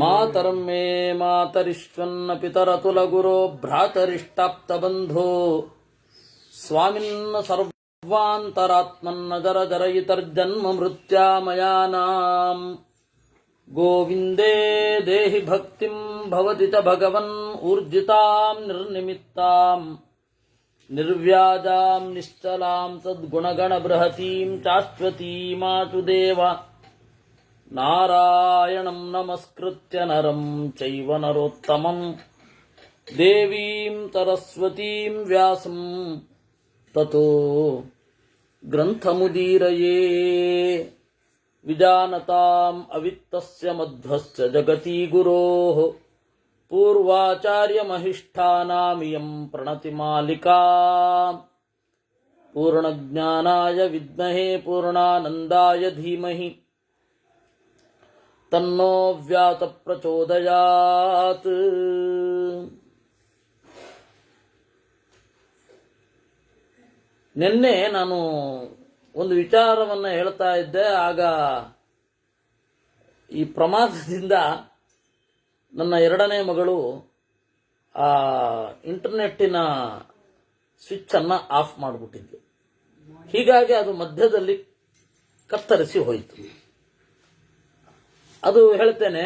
ಮಾತರಂ ಮೇ ಮಾತರಿಶ್ವನ್ನ ಪಿತರತುಲಗುರೋ ಭ್ರಾತರಿಷ್ಟಾಪ್ತಬಂಧೋ ಸ್ವಾಮಿನ್ನ ಸರ್ವಾಂತರಾತ್ಮನ್ನ ಜರ ಜರಯಿತರ್ಜನ್ಮ ಮೃತ್ಯಾಮಯಾನಾಂ ಗೋವಿಂದೇ ದೇಹಿ ಭಕ್ತಿಂ ಭವತಿ ಚ ಭಗವನ್ ಊರ್ಜಿತಾಂ ನಿರ್ನಿಮಿತ್ತಾಂ ನಿರ್ವ್ಯಾಜಾಂ ನಿಶ್ಚಲಾಂ ಸದ್ಗುಣಗಣ ಬೃಹತೀಂ ಶಾಶ್ವತೀಮಾಚು ದೇವ ನಾರಾಯಣಂ ನಮಸ್ಕೃತ್ಯ ನರಂ ಚೈವ ನರೋತ್ತಮಂ ದೇವೀಂ ಸರಸ್ವತೀಂ ವ್ಯಾಸಂ ತತೋ ಗ್ರಂಥಮುದೀರಯೇ ವಿಜಾನತಾಂ ಅವಿತ್ತಸ್ಯ ಮಧ್ವಸ್ಯ ಜಗತಿ ಗುರೋಃ ಪೂರ್ವಾಚಾರ್ಯಮಹಿಷ್ಠಾನಾಮಿಯಂ ಪ್ರಣತಿಮಾಲಿಕಾ ಪೂರ್ಣಜ್ಞಾನಾಯ ವಿದ್ಮಹೇ ಪೂರ್ಣಾನಂದಾಯ ಧೀಮಹಿ ತನ್ನೋ ವ್ಯಾತ ಪ್ರಚೋದಯಾತ್. ನಿನ್ನೆ ನಾನು ಒಂದು ವಿಚಾರವನ್ನು ಹೇಳ್ತಾ ಇದ್ದೆ. ಆಗ ಈ ಪ್ರಮಾದದಿಂದ ನನ್ನ ಎರಡನೇ ಮಗಳು ಆ ಇಂಟರ್ನೆಟ್ಟಿನ ಸ್ವಿಚ್ ಅನ್ನ ಆಫ್ ಮಾಡಿಬಿಟ್ಟಿದ್ಲು. ಹೀಗಾಗಿ ಅದು ಮಧ್ಯದಲ್ಲಿ ಕತ್ತರಿಸಿ ಹೋಯಿತು. ಅದು ಹೇಳ್ತೇನೆ,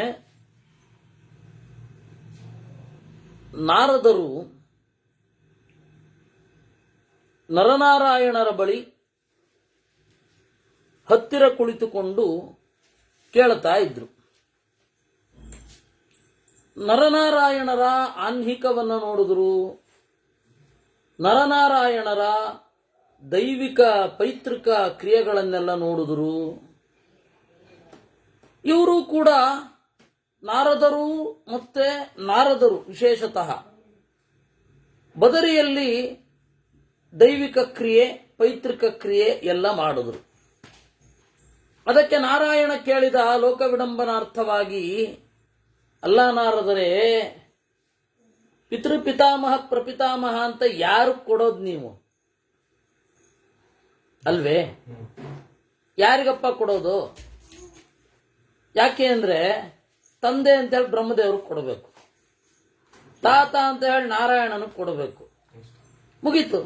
ನಾರದರು ನರನಾರಾಯಣರ ಬಳಿ ಹತ್ತಿರ ಕುಳಿತುಕೊಂಡು ಕೇಳ್ತಾ ಇದ್ರು. ನರನಾರಾಯಣರ ಆನ್ಹಿಕವನ್ನು ನೋಡಿದ್ರು, ನರನಾರಾಯಣರ ದೈವಿಕ ಪೈತೃಕ ಕ್ರಿಯೆಗಳನ್ನೆಲ್ಲ ನೋಡಿದ್ರು. ಇವರು ಕೂಡ ನಾರದರು ಮತ್ತೆ ನಾರದರು ವಿಶೇಷತಃ ಬದರಿಯಲ್ಲಿ ದೈವಿಕ ಕ್ರಿಯೆ ಪೈತೃಕ ಕ್ರಿಯೆ ಎಲ್ಲ ಮಾಡಿದ್ರು. ಅದಕ್ಕೆ ನಾರಾಯಣ ಕೇಳಿದ ಲೋಕ ವಿಡಂಬನಾರ್ಥವಾಗಿ, ಅಲ್ಲ ನಾರದರೇ, ಪಿತೃಪಿತಾಮಹ ಪ್ರಪಿತಾಮಹ ಅಂತ ಯಾರು ಕೊಡೋದು ನೀವು ಅಲ್ವೇ? ಯಾರಿಗಪ್ಪ ಕೊಡೋದು? ಯಾಕೆ ಅಂದ್ರೆ ತಂದೆ ಅಂತ ಹೇಳಿ ಬ್ರಹ್ಮದೇವ್ರಿಗೆ ಕೊಡಬೇಕು, ತಾತ ಅಂತ ಹೇಳಿ ನಾರಾಯಣನಿಗೆ ಕೊಡಬೇಕು, ಮುಗೀತು.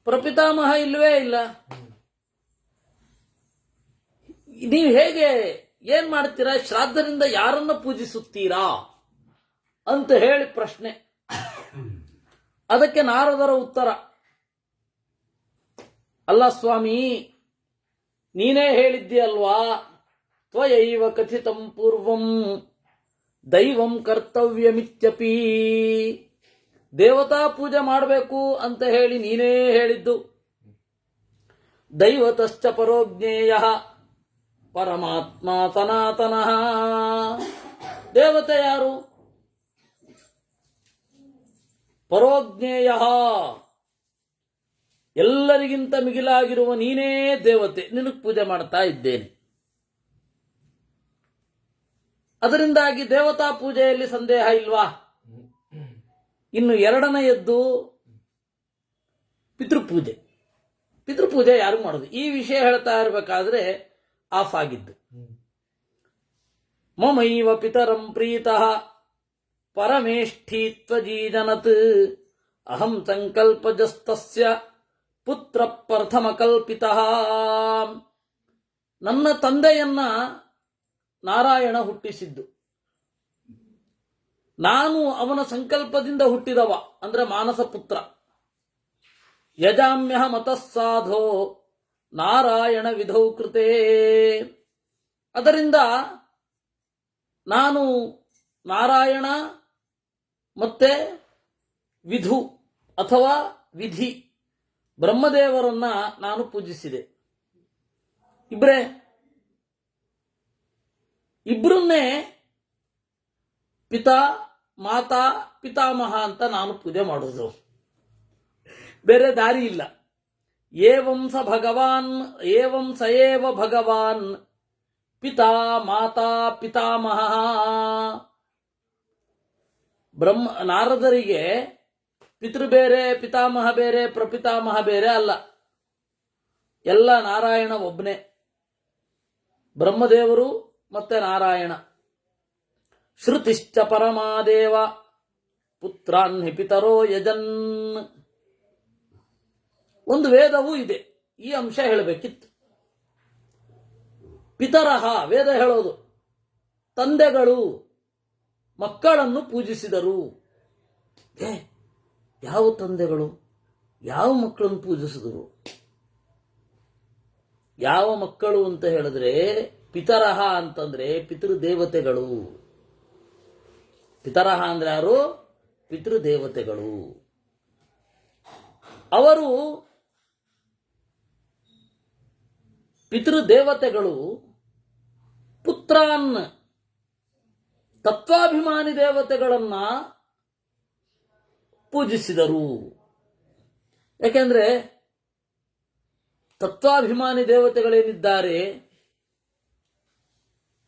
ಪ್ರಪಿತಾಮಹ ಇಲ್ವೇ ಇಲ್ಲ. ನೀವು ಹೇಗೆ ಏನ್ ಮಾಡ್ತೀರಾ? ಶ್ರಾದ್ದದಿಂದ ಯಾರನ್ನ ಪೂಜಿಸುತ್ತೀರಾ ಅಂತ ಹೇಳಿ ಪ್ರಶ್ನೆ. ಅದಕ್ಕೆ ನಾರದರ ಉತ್ತರ, ಅಲ್ಲ ಸ್ವಾಮಿ, ನೀನೇ ಹೇಳಿದ್ದೀಯಲ್ವಾ, ತ್ವಯೈವ ಕಥಿತಂ ಪೂರ್ವಂ ದೈವಂ ಕರ್ತವ್ಯಮಿತ್ಯಪಿ. ದೇವತಾ ಪೂಜೆ ಮಾಡಬೇಕು ಅಂತ ಹೇಳಿ ನೀನೇ ಹೇಳಿದ್ದು. ದೈವತಶ್ಚ ಪರೋಜ್ಞೇಯ ಪರಮಾತ್ಮ ಸನಾತನಃ. ದೇವತೆ ಯಾರು? ಪರೋಜ್ಞೇಯ, ಎಲ್ಲರಿಗಿಂತ ಮಿಗಿಲಾಗಿರುವ ನೀನೇ ದೇವತೆ, ನಿನಗೆ ಪೂಜೆ ಮಾಡ್ತಾ ಇದ್ದೇನೆ. ಅದರಿಂದಾಗಿ ದೇವತಾ ಪೂಜೆಯಲ್ಲಿ ಸಂದೇಹ ಇಲ್ವಾ? ಇನ್ನು ಎರಡನೆಯದ್ದು ಪಿತೃಪೂಜೆ. ಪಿತೃಪೂಜೆ ಯಾರು ಮಾಡೋದು? ಈ ವಿಷಯ ಹೇಳ್ತಾ ಇರಬೇಕಾದ್ರೆ ಆಫ್ ಆಗಿದ್ದು. ಮಮೈವ ಪಿತರಂ ಪ್ರೀತಃ ಪರಮೇಷ್ಠೀತ್ವಜೀಜನತ್ ಅಹಂ ಸಂಕಲ್ಪಜಸ್ತಸ್ಯ ಪುತ್ರ ಪ್ರಥಮ ಕಲ್ಪಿತಃ. ನನ್ನ ತಂದೆಯನ್ನ ನಾರಾಯಣ ಹುಟ್ಟಿಸಿದ್ದು, ನಾನು ಅವನ ಸಂಕಲ್ಪದಿಂದ ಹುಟ್ಟಿದವ, ಅಂದ್ರೆ ಮಾನಸ ಪುತ್ರ. ಯಜಾಮ್ಯಹ ಮತಸ್ಸಾಧೋ ನಾರಾಯಣ ವಿಧೌ ಕೃತೇ. ಅದರಿಂದ ನಾನು ನಾರಾಯಣ ಮತ್ತೆ ವಿಧು ಅಥವಾ ವಿಧಿ ಬ್ರಹ್ಮದೇವರನ್ನ ನಾನು ಪೂಜಿಸಿದೆ. ಇಬ್ಬರನ್ನೇ ಪಿತಾ ಮಾತಾ ಪಿತಾಮಹ ಅಂತ ನಾನು ಪೂಜೆ ಮಾಡೋದು, ಬೇರೆ ದಾರಿ ಇಲ್ಲ. ಏವಂ ಸ ಏವ ಭಗವಾನ್ ಪಿತಾ ಮಾತಾ ಪಿತಾಮಹ. ನಾರದರಿಗೆ ಪಿತೃ ಬೇರೆ, ಪಿತಾಮಹ ಬೇರೆ, ಪ್ರಪಿತಾಮಹ ಬೇರೆ ಅಲ್ಲ. ಎಲ್ಲ ನಾರಾಯಣ ಒಬ್ಬನೇ. ಬ್ರಹ್ಮದೇವರು ಮತ್ತೆ ನಾರಾಯಣ. ಶ್ರುತಿಶ್ಚ ಪರಮಾದೇವ ಪುತ್ರಾನ್ ಪಿತರೋ ಯಜನ್. ಒಂದು ವೇದವೂ ಇದೆ, ಈ ಅಂಶ ಹೇಳಬೇಕಿತ್ತು. ಪಿತರಹ ವೇದ ಹೇಳೋದು, ತಂದೆಗಳು ಮಕ್ಕಳನ್ನು ಪೂಜಿಸಿದರು. ಯಾವ ತಂದೆಗಳು ಯಾವ ಮಕ್ಕಳನ್ನು ಪೂಜಿಸಿದರು? ಯಾವ ಮಕ್ಕಳು ಅಂತ ಹೇಳಿದ್ರೆ ಪಿತರಹ ಅಂತಂದ್ರೆ ಪಿತೃದೇವತೆಗಳು. ಪಿತರಹ ಅಂದ್ರೆ ಯಾರು? ಪಿತೃದೇವತೆಗಳು. ಅವರು ಪಿತೃದೇವತೆಗಳು ಪುತ್ರಾನ್ ತತ್ವಾಭಿಮಾನಿ ದೇವತೆಗಳನ್ನ ಪೂಜಿಸಿದರು. ಯಾಕೆಂದ್ರೆ ತತ್ವಾಭಿಮಾನಿ ದೇವತೆಗಳೇನಿದ್ದಾರೆ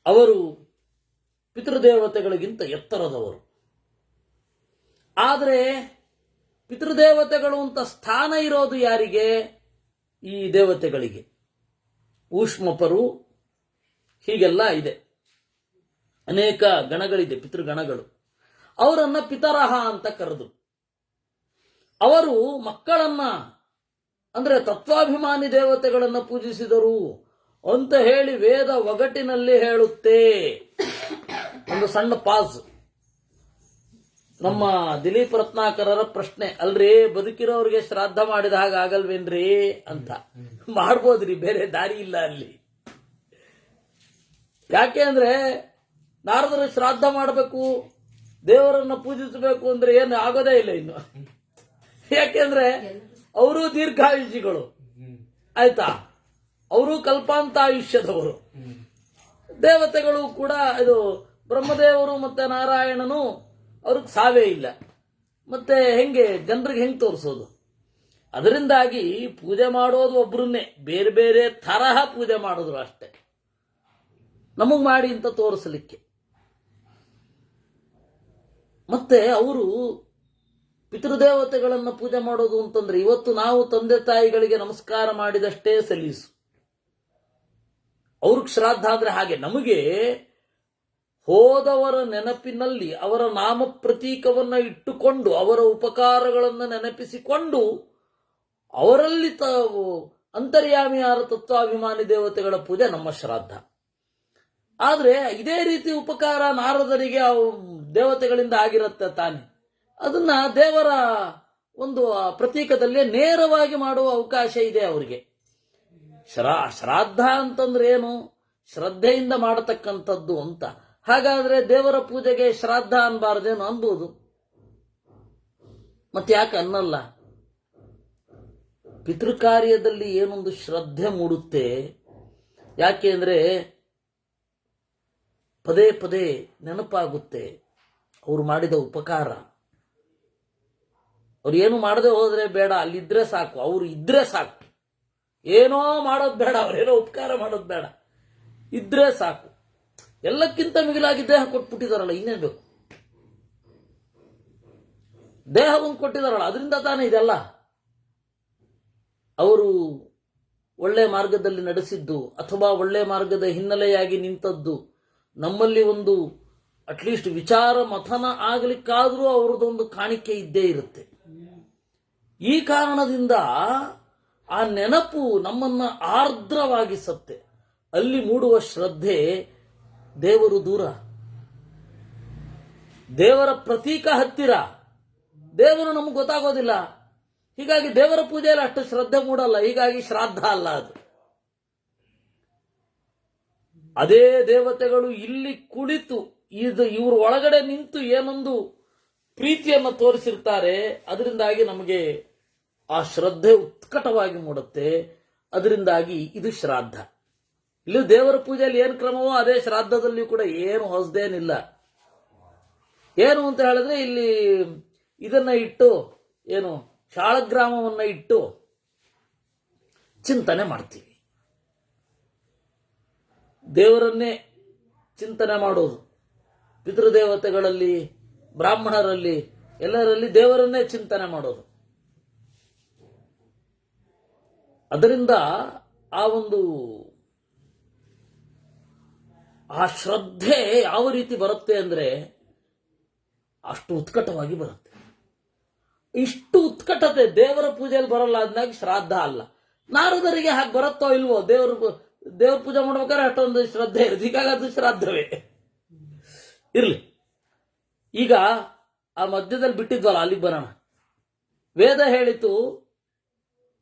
ಅವರು ಪಿತೃದೇವತೆಗಳಿಗಿಂತ ಎತ್ತರದವರು. ಆದರೆ ಪಿತೃದೇವತೆಗಳು ಅಂತ ಸ್ಥಾನ ಇರೋದು ಯಾರಿಗೆ? ಈ ದೇವತೆಗಳಿಗೆ. ಊಷ್ಮಪರು ಹೀಗೆಲ್ಲ ಇದೆ, ಅನೇಕ ಗಣಗಳಿದೆ, ಪಿತೃಗಣಗಳು. ಅವರನ್ನ ಪಿತರಹ ಅಂತ ಕರೆದು, ಅವರು ಮಕ್ಕಳನ್ನ ಅಂದ್ರೆ ತತ್ವಾಭಿಮಾನಿ ದೇವತೆಗಳನ್ನ ಪೂಜಿಸಿದರು ಅಂತ ಹೇಳಿ ವೇದ ಒಗಟಿನಲ್ಲಿ ಹೇಳುತ್ತೆ. ಒಂದು ಸಣ್ಣ ಪಾಸ್. ನಮ್ಮ ದಿಲೀಪ್ ರತ್ನಾಕರರ ಪ್ರಶ್ನೆ, ಅಲ್ರಿ ಬದುಕಿರೋರಿಗೆ ಶ್ರಾದ್ದ ಮಾಡಿದ ಹಾಗೆ ಆಗಲ್ವೇನ್ರಿ ಅಂತ. ಮಾಡ್ಬೋದ್ರಿ, ಬೇರೆ ದಾರಿ ಇಲ್ಲ ಅಲ್ಲಿ. ಯಾಕೆ ಅಂದ್ರೆ ನಾರದರು ಶ್ರಾದ್ದ ಮಾಡಬೇಕು, ದೇವರನ್ನ ಪೂಜಿಸಬೇಕು ಅಂದ್ರೆ ಏನು ಆಗೋದೇ ಇಲ್ಲ ಇನ್ನು. ಯಾಕೆಂದ್ರೆ ಅವರು ದೀರ್ಘಾಯುಷಿಗಳು, ಆಯ್ತಾ, ಅವರು ಕಲ್ಪಾಂತ ಆಯುಷ್ಯದವರು. ದೇವತೆಗಳು ಕೂಡ, ಇದು ಬ್ರಹ್ಮದೇವರು ಮತ್ತೆ ನಾರಾಯಣನು ಅವ್ರಿಗೆ ಸಾವೇ ಇಲ್ಲ. ಮತ್ತೆ ಹೆಂಗೆ ಜನರಿಗೆ ಹೆಂಗೆ ತೋರಿಸೋದು? ಅದರಿಂದಾಗಿ ಪೂಜೆ ಮಾಡೋದು ಒಬ್ರನ್ನೇ, ಬೇರೆ ಬೇರೆ ತರಹ ಪೂಜೆ ಮಾಡಿದ್ರು ಅಷ್ಟೇ, ನಮಗ್ ಮಾಡಿ ಅಂತ ತೋರಿಸಲಿಕ್ಕೆ. ಮತ್ತೆ ಅವರು ಪಿತೃದೇವತೆಗಳನ್ನು ಪೂಜೆ ಮಾಡೋದು ಅಂತಂದ್ರೆ, ಇವತ್ತು ನಾವು ತಂದೆ ತಾಯಿಗಳಿಗೆ ನಮಸ್ಕಾರ ಮಾಡಿದಷ್ಟೇ ಸಲೀಸು. ಅವ್ರಿಗೆ ಶ್ರಾದ್ದ ಆದ್ರೆ ಹಾಗೆ. ನಮಗೆ ಹೋದವರ ನೆನಪಿನಲ್ಲಿ ಅವರ ನಾಮ ಪ್ರತೀಕವನ್ನ ಇಟ್ಟುಕೊಂಡು ಅವರ ಉಪಕಾರಗಳನ್ನು ನೆನಪಿಸಿಕೊಂಡು ಅವರಲ್ಲಿ ಅಂತರ್ಯಾಮಿಯಾದ ತತ್ವಾಭಿಮಾನಿ ದೇವತೆಗಳ ಪೂಜೆ ನಮ್ಮ ಶ್ರಾದ್ದ. ಆದ್ರೆ ಇದೇ ರೀತಿ ಉಪಕಾರ ನಾರದರಿಗೆ ದೇವತೆಗಳಿಂದ ಆಗಿರುತ್ತೆ ತಾನೆ. ಅದನ್ನ ದೇವರ ಒಂದು ಪ್ರತೀಕದಲ್ಲಿ ನೇರವಾಗಿ ಮಾಡುವ ಅವಕಾಶ ಇದೆ ಅವರಿಗೆ. ಶ್ರಾದ್ದ ಅಂತಂದ್ರೆ ಏನು? ಶ್ರದ್ಧೆಯಿಂದ ಮಾಡತಕ್ಕಂಥದ್ದು ಅಂತ. ಹಾಗಾದ್ರೆ ದೇವರ ಪೂಜೆಗೆ ಶ್ರಾದ್ದ ಅನ್ಬಾರ್ದೇನು? ಅನ್ಬೋದು. ಮತ್ತೆ ಯಾಕೆ ಅನ್ನಲ್ಲ? ಪಿತೃಕಾರ್ಯದಲ್ಲಿ ಏನೊಂದು ಶ್ರದ್ಧೆ ಮೂಡುತ್ತೆ. ಯಾಕೆ ಅಂದ್ರೆ ಪದೇ ಪದೇ ನೆನಪಾಗುತ್ತೆ ಅವ್ರು ಮಾಡಿದ ಉಪಕಾರ. ಅವ್ರು ಏನು ಮಾಡದೆ ಹೋದ್ರೆ ಬೇಡ, ಅಲ್ಲಿದ್ರೆ ಸಾಕು, ಅವ್ರು ಇದ್ರೆ ಸಾಕು. ಏನೋ ಮಾಡೋದು ಬೇಡ, ಅವ್ರೇನೋ ಉಪಕಾರ ಮಾಡೋದು ಬೇಡ, ಇದ್ರೆ ಸಾಕು. ಎಲ್ಲಕ್ಕಿಂತ ಮಿಗಿಲಾಗಿ ದೇಹ ಕೊಟ್ಬಿಟ್ಟಿದಾರಲ್ಲ, ಇನ್ನೇನ್ ಬೇಕು? ದೇಹವನ್ನು ಕೊಟ್ಟಿದಾರಲ್ಲ, ಅದರಿಂದ ತಾನೇ ಇದೆಲ್ಲ. ಅವರು ಒಳ್ಳೆ ಮಾರ್ಗದಲ್ಲಿ ನಡೆಸಿದ್ದು ಅಥವಾ ಒಳ್ಳೆ ಮಾರ್ಗದ ಹಿನ್ನೆಲೆಯಾಗಿ ನಿಂತದ್ದು, ನಮ್ಮಲ್ಲಿ ಒಂದು ಅಟ್ಲೀಸ್ಟ್ ವಿಚಾರ ಮಥನ ಆಗಲಿಕ್ಕಾದ್ರೂ ಅವ್ರದ್ದೊಂದು ಕಾಣಿಕೆ ಇದ್ದೇ ಇರುತ್ತೆ. ಈ ಕಾರಣದಿಂದ ಆ ನೆನಪು ನಮ್ಮನ್ನ ಆರ್ದ್ರವಾಗಿಸುತ್ತೆ. ಅಲ್ಲಿ ಮೂಡುವ ಶ್ರದ್ಧೆ. ದೇವರು ದೂರ, ದೇವರ ಪ್ರತೀಕ ಹತ್ತಿರ, ದೇವರು ನಮಗೆ ಗೊತ್ತಾಗೋದಿಲ್ಲ. ಹೀಗಾಗಿ ದೇವರ ಪೂಜೆಯಲ್ಲಿ ಅಷ್ಟು ಶ್ರದ್ಧೆ ಮೂಡಲ್ಲ. ಹೀಗಾಗಿ ಶ್ರಾದ್ದ ಅಲ್ಲ ಅದು. ಅದೇ ದೇವತೆಗಳು ಇಲ್ಲಿ ಕುಳಿತು ಇವರು ಒಳಗಡೆ ನಿಂತು ಏನೊಂದು ಪ್ರೀತಿಯನ್ನು ತೋರಿಸಿರ್ತಾರೆ. ಅದರಿಂದಾಗಿ ನಮಗೆ ಆ ಶ್ರದ್ಧೆ ಉತ್ಕಟವಾಗಿ ಮೂಡುತ್ತೆ. ಅದರಿಂದಾಗಿ ಇದು ಶ್ರಾದ್ದ. ಇಲ್ಲಿ ದೇವರ ಪೂಜೆಯಲ್ಲಿ ಏನು ಕ್ರಮವೋ ಅದೇ ಶ್ರಾದ್ದದಲ್ಲಿಯೂ ಕೂಡ ಏನು ಹೊಸದೇನಿಲ್ಲ. ಏನು ಅಂತ ಹೇಳಿದ್ರೆ ಇಲ್ಲಿ ಇದನ್ನ ಇಟ್ಟು, ಏನು ಶಾಳಗ್ರಾಮವನ್ನ ಇಟ್ಟು ಚಿಂತನೆ ಮಾಡ್ತೀವಿ. ದೇವರನ್ನೇ ಚಿಂತನೆ ಮಾಡೋದು. ಪಿತೃದೇವತೆಗಳಲ್ಲಿ, ಬ್ರಾಹ್ಮಣರಲ್ಲಿ, ಎಲ್ಲರಲ್ಲಿ ದೇವರನ್ನೇ ಚಿಂತನೆ ಮಾಡೋದು. ಅದರಿಂದ ಆ ಒಂದು ಆ ಶ್ರದ್ಧೆ ಯಾವ ರೀತಿ ಬರುತ್ತೆ ಅಂದ್ರೆ ಅಷ್ಟು ಉತ್ಕಟವಾಗಿ ಬರುತ್ತೆ. ಇಷ್ಟು ಉತ್ಕಟತೆ ದೇವರ ಪೂಜೆಯಲ್ಲಿ ಬರಲ್ಲ ಅಂದಾಗ ಶ್ರಾದ್ದ ಅಲ್ಲ. ನಾರದರಿಗೆ ಹಾಗೆ ಬರುತ್ತೋ ಇಲ್ವೋ, ದೇವ್ರ ಪೂಜೆ ಮಾಡ್ಬೇಕಾದ್ರೆ ಅಷ್ಟೊಂದು ಶ್ರದ್ಧೆ ಇರುತ್ತೆ, ಹೀಗಾಗಿ ಅದು ಶ್ರಾದ್ದವೇ ಇರ್ಲಿ. ಈಗ ಆ ಮಧ್ಯದಲ್ಲಿ ಬಿಟ್ಟಿದ್ವಲ್ಲ, ಅಲ್ಲಿಗೆ ಬರೋಣ. ವೇದ ಹೇಳಿತು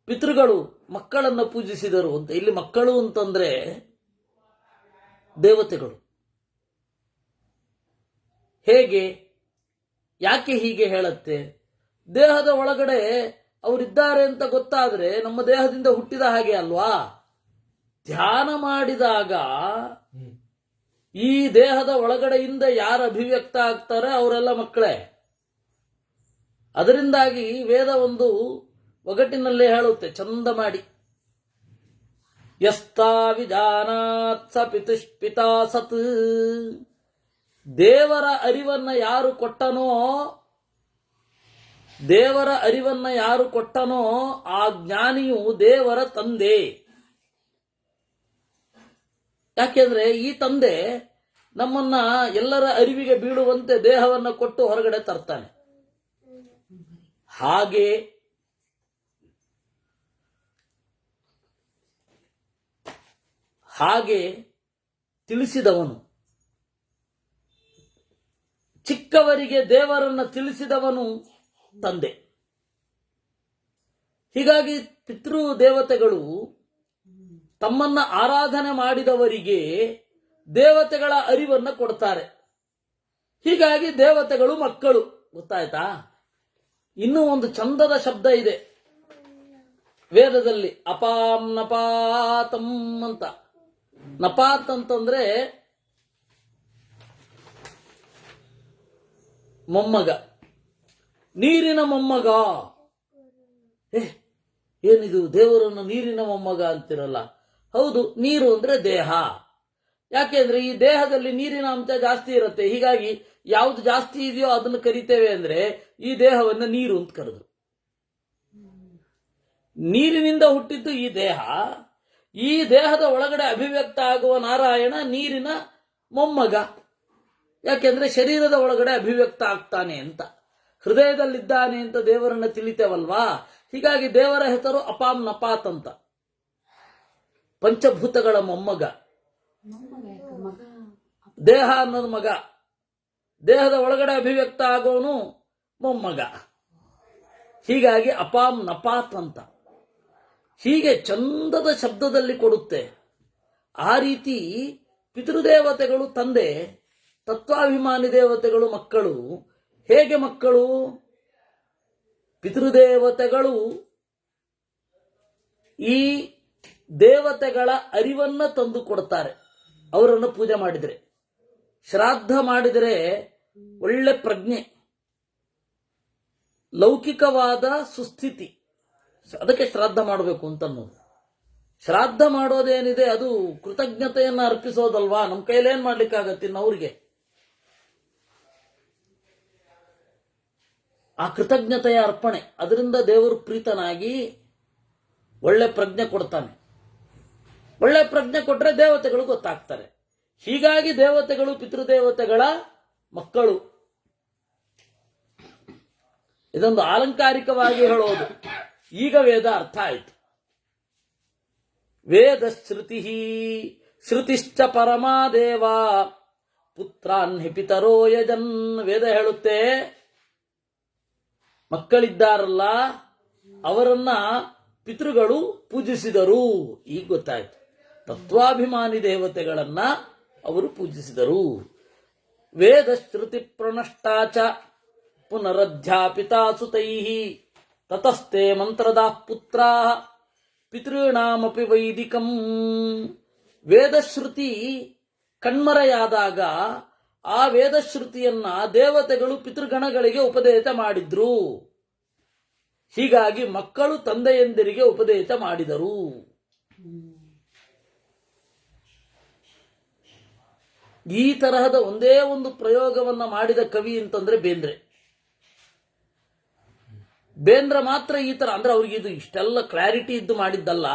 ಪಿತೃಗಳು ಮಕ್ಕಳನ್ನು ಪೂಜಿಸಿದರು ಅಂತ. ಇಲ್ಲಿ ಮಕ್ಕಳು ಅಂತಂದ್ರೆ ದೇವತೆಗಳು. ಹೇಗೆ, ಯಾಕೆ ಹೀಗೆ ಹೇಳುತ್ತೆ? ದೇಹದ ಒಳಗಡೆ ಅವರಿದ್ದಾರೆ ಅಂತ ಗೊತ್ತಾದ್ರೆ ನಮ್ಮ ದೇಹದಿಂದ ಹುಟ್ಟಿದ ಹಾಗೆ ಅಲ್ವಾ? ಧ್ಯಾನ ಮಾಡಿದಾಗ ಈ ದೇಹದ ಒಳಗಡೆಯಿಂದ ಯಾರು ಅಭಿವ್ಯಕ್ತ ಆಗ್ತಾರೆ ಅವರೆಲ್ಲ ಮಕ್ಕಳೇ. ಅದರಿಂದಾಗಿ ವೇದ ಒಂದು ಒಗಟಿನಲ್ಲೇ ಹೇಳುತ್ತೆ ಚಂದ ಮಾಡಿ, ಯಸ್ತಾ ವಿಜಾನಾತ್ ಸ ಪಿತುಷ್ಪಿತಾ ಸತ್. ದೇವರ ಅರಿವನ್ನ ಯಾರು ಕೊಟ್ಟನೋ, ದೇವರ ಅರಿವನ್ನ ಯಾರು ಕೊಟ್ಟನೋ ಆ ಜ್ಞಾನಿಯು ದೇವರ ತಂದೆ. ಯಾಕೆಂದ್ರೆ ಈ ತಂದೆ ನಮ್ಮನ್ನ ಎಲ್ಲರ ಅರಿವಿಗೆ ಬೀಳುವಂತೆ ದೇಹವನ್ನು ಕೊಟ್ಟು ಹೊರಗಡೆ ತರ್ತಾನೆ. ಹಾಗೆ ತಿಳಿಸಿದವನು, ಚಿಕ್ಕವರಿಗೆ ದೇವರನ್ನ ತಿಳಿಸಿದವನು ತಂದೆ. ಹೀಗಾಗಿ ಪಿತೃ ದೇವತೆಗಳು ತಮ್ಮನ್ನ ಆರಾಧನೆ ಮಾಡಿದವರಿಗೆ ದೇವತೆಗಳ ಅರಿವನ್ನ ಕೊಡ್ತಾರೆ. ಹೀಗಾಗಿ ದೇವತೆಗಳು ಮಕ್ಕಳು. ಗೊತ್ತಾಯ್ತಾ? ಇನ್ನೂ ಒಂದು ಚಂದದ ಶಬ್ದ ಇದೆ ವೇದದಲ್ಲಿ, ಅಪಾಂ ನಪಾತಂ ಅಂತ. ನಪಾತ್ ಅಂತಂದ್ರೆ ಮೊಮ್ಮಗ, ನೀರಿನ ಮೊಮ್ಮಗ. ಏನಿದು ದೇವರನ್ನು ನೀರಿನ ಮೊಮ್ಮಗ ಅಂತಿರಲ್ಲ? ಹೌದು, ನೀರು ಅಂದ್ರೆ ದೇಹ. ಯಾಕೆಂದ್ರೆ ಈ ದೇಹದಲ್ಲಿ ನೀರಿನ ಅಂಶ ಜಾಸ್ತಿ ಇರುತ್ತೆ. ಹೀಗಾಗಿ ಯಾವ್ದು ಜಾಸ್ತಿ ಇದೆಯೋ ಅದನ್ನು ಕರಿತೇವೆ ಅಂದ್ರೆ ಈ ದೇಹವನ್ನ ನೀರು ಅಂತ ಕರೆದ್ರು. ನೀರಿನಿಂದ ಹುಟ್ಟಿದ್ದು ಈ ದೇಹ. ಈ ದೇಹದ ಒಳಗಡೆ ಅಭಿವ್ಯಕ್ತ ಆಗುವ ನಾರಾಯಣ ನೀರಿನ ಮೊಮ್ಮಗ. ಯಾಕೆಂದ್ರೆ ಶರೀರದ ಒಳಗಡೆ ಅಭಿವ್ಯಕ್ತ ಆಗ್ತಾನೆ ಅಂತ, ಹೃದಯದಲ್ಲಿದ್ದಾನೆ ಅಂತ ದೇವರನ್ನ ತಿಳಿತೇವಲ್ವಾ. ಹೀಗಾಗಿ ದೇವರ ಹೆಸರು ಅಪಾಂ ನಪಾತ್ ಅಂತ. ಪಂಚಭೂತಗಳ ಮೊಮ್ಮಗ. ದೇಹ ಅನ್ನೋದು ಮಗ, ದೇಹದ ಒಳಗಡೆ ಅಭಿವ್ಯಕ್ತ ಆಗೋನು ಮೊಮ್ಮಗ. ಹೀಗಾಗಿ ಅಪಾಂ ನಪಾತ್ ಅಂತ ಹೀಗೆ ಚಂದದ ಶಬ್ದದಲ್ಲಿ ಕೊಡುತ್ತೆ. ಆ ರೀತಿ ಪಿತೃದೇವತೆಗಳು ತಂದೆ, ತತ್ವಾಭಿಮಾನಿ ದೇವತೆಗಳು ಮಕ್ಕಳು. ಹೇಗೆ ಮಕ್ಕಳು? ಪಿತೃದೇವತೆಗಳು ಈ ದೇವತೆಗಳ ಅರಿವನ್ನ ತಂದು ಕೊಡ್ತಾರೆ ಅವರನ್ನು ಪೂಜೆ ಮಾಡಿದರೆ. ಶ್ರಾದ್ದ ಮಾಡಿದರೆ ಒಳ್ಳೆ ಪ್ರಜ್ಞೆ, ಲೌಕಿಕವಾದ ಸುಸ್ಥಿತಿ, ಅದಕ್ಕೆ ಶ್ರಾದ್ದ ಮಾಡಬೇಕು ಅಂತ ಅನ್ನೋದು. ಶ್ರಾದ್ದ ಮಾಡೋದೇನಿದೆ ಅದು ಕೃತಜ್ಞತೆಯನ್ನು ಅರ್ಪಿಸೋದಲ್ವಾ. ನಮ್ಮ ಕೈಲೇನ್ ಮಾಡ್ಲಿಕ್ಕಾಗತ್ತೆ ಇನ್ನವ್ರಿಗೆ? ಆ ಕೃತಜ್ಞತೆಯ ಅರ್ಪಣೆ, ಅದರಿಂದ ದೇವರು ಪ್ರೀತನಾಗಿ ಒಳ್ಳೆ ಪ್ರಜ್ಞೆ ಕೊಡ್ತಾನೆ. ಒಳ್ಳೆ ಪ್ರಜ್ಞೆ ಕೊಟ್ರೆ ದೇವತೆಗಳು ಗೊತ್ತಾಗ್ತಾರೆ. ಹೀಗಾಗಿ ದೇವತೆಗಳು ಪಿತೃದೇವತೆಗಳ ಮಕ್ಕಳು. ಇದೊಂದು ಆಲಂಕಾರಿಕವಾಗಿ ಹೇಳೋದು. ಈಗ ವೇದ ಅರ್ಥ ಆಯಿತು. ವೇದ ಶ್ರುತಿ ಶ್ರುತಿಶ್ಚ ಪರಮಾದೇವ ಪುತ್ರಾನ್ ಪಿತರೋ ಯಜನ್. ವೇದ ಹೇಳುತ್ತೆ ಮಕ್ಕಳಿದ್ದಾರಲ್ಲ ಅವರನ್ನ ಪಿತೃಗಳು ಪೂಜಿಸಿದರು. ಈಗ ಗೊತ್ತಾಯ್ತು, ತತ್ವಾಭಿಮಾನಿ ದೇವತೆಗಳನ್ನ ಅವರು ಪೂಜಿಸಿದರು. ವೇದ ಶ್ರುತಿ ಪ್ರಣಷ್ಟಾಚ ಪುನರಧ್ಯಾಪಿತಾ ಸುತೈಹಿ ತತಸ್ತೆ ಮಂತ್ರದ ಪುತ್ರಾ ಪಿತೃಣಾಮಪಿ ವೈದಿಕಂ. ವೇದಶ್ರುತಿ ಕಣ್ಮರೆಯಾದಾಗ ಆ ವೇದಶ್ರುತಿಯನ್ನ ದೇವತೆಗಳು ಪಿತೃಗಣಗಳಿಗೆ ಉಪದೇಶ ಮಾಡಿದ್ರು. ಹೀಗಾಗಿ ಮಕ್ಕಳು ತಂದೆಯಂದಿರಿಗೆ ಉಪದೇಶ ಮಾಡಿದರು. ಈ ತರಹದ ಒಂದೇ ಒಂದು ಪ್ರಯೋಗವನ್ನ ಮಾಡಿದ ಕವಿ ಅಂತಂದ್ರೆ ಬೇಂದ್ರೆ. ಬೇಂದ್ರ ಮಾತ್ರ ಈ ತರ, ಅಂದ್ರೆ ಅವ್ರಿಗೆ ಇದು ಇಷ್ಟೆಲ್ಲ ಕ್ಲಾರಿಟಿ ಇದ್ದು ಮಾಡಿದ್ದಲ್ಲ.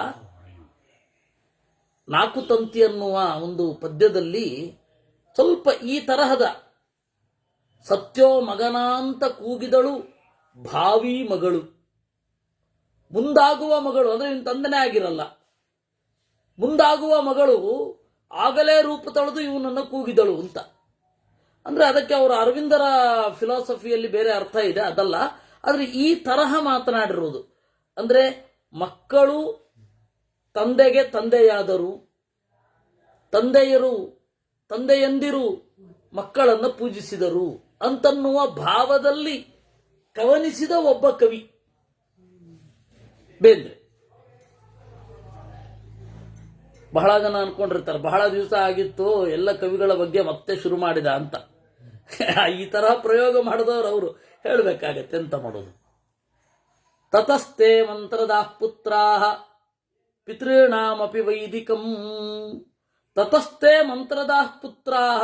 ನಾಲ್ಕು ತಂತಿ ಅನ್ನುವ ಒಂದು ಪದ್ಯದಲ್ಲಿ ಸ್ವಲ್ಪ ಈ ತರಹದ ಸತ್ಯೋ ಮಗನ ಅಂತ ಕೂಗಿದಳು ಭಾವಿ ಮಗಳು, ಮುಂದಾಗುವ ಮಗಳು, ಅಂದ್ರೆ ಇನ್ನು ತಂದೆನೇ ಆಗಿರಲ್ಲ, ಮುಂದಾಗುವ ಮಗಳು ಆಗಲೇ ರೂಪ ತಳೆದು ಇವನನ್ನು ಕೂಗಿದಳು ಅಂತ. ಅಂದ್ರೆ ಅದಕ್ಕೆ ಅವರು ಅರವಿಂದರ ಫಿಲಾಸಫಿಯಲ್ಲಿ ಬೇರೆ ಅರ್ಥ ಇದೆ, ಅದಲ್ಲ. ಆದ್ರೆ ಈ ತರಹ ಮಾತನಾಡಿರುವುದು ಅಂದ್ರೆ ಮಕ್ಕಳು ತಂದೆಗೆ ತಂದೆಯಾದರು, ತಂದೆಯಂದಿರು ಮಕ್ಕಳನ್ನು ಪೂಜಿಸಿದರು ಅಂತನ್ನುವ ಭಾವದಲ್ಲಿ ಕವನಿಸಿದ ಒಬ್ಬ ಕವಿ ಬೇಂದ್ರೆ. ಬಹಳ ಜನ ಅನ್ಕೊಂಡಿರ್ತಾರೆ ಬಹಳ ದಿವಸ ಆಗಿತ್ತು ಎಲ್ಲ ಕವಿಗಳ ಬಗ್ಗೆ ಮತ್ತೆ ಶುರು ಮಾಡಿದ ಅಂತ. ಈ ತರಹ ಪ್ರಯೋಗ ಮಾಡಿದವರು ಅವರು ಹೇಳಬೇಕಾಗತ್ತೆ, ಎಂತ ಮಾಡೋದು. ತತಸ್ತೆ ಮಂತ್ರದಾಃ ಪುತ್ರಾಃ ಪಿತॄಣಾಮಪಿ ವೈದಿಕಂ. ತತಸ್ತೆ ಮಂತ್ರದಾಃ ಪುತ್ರಾಃ,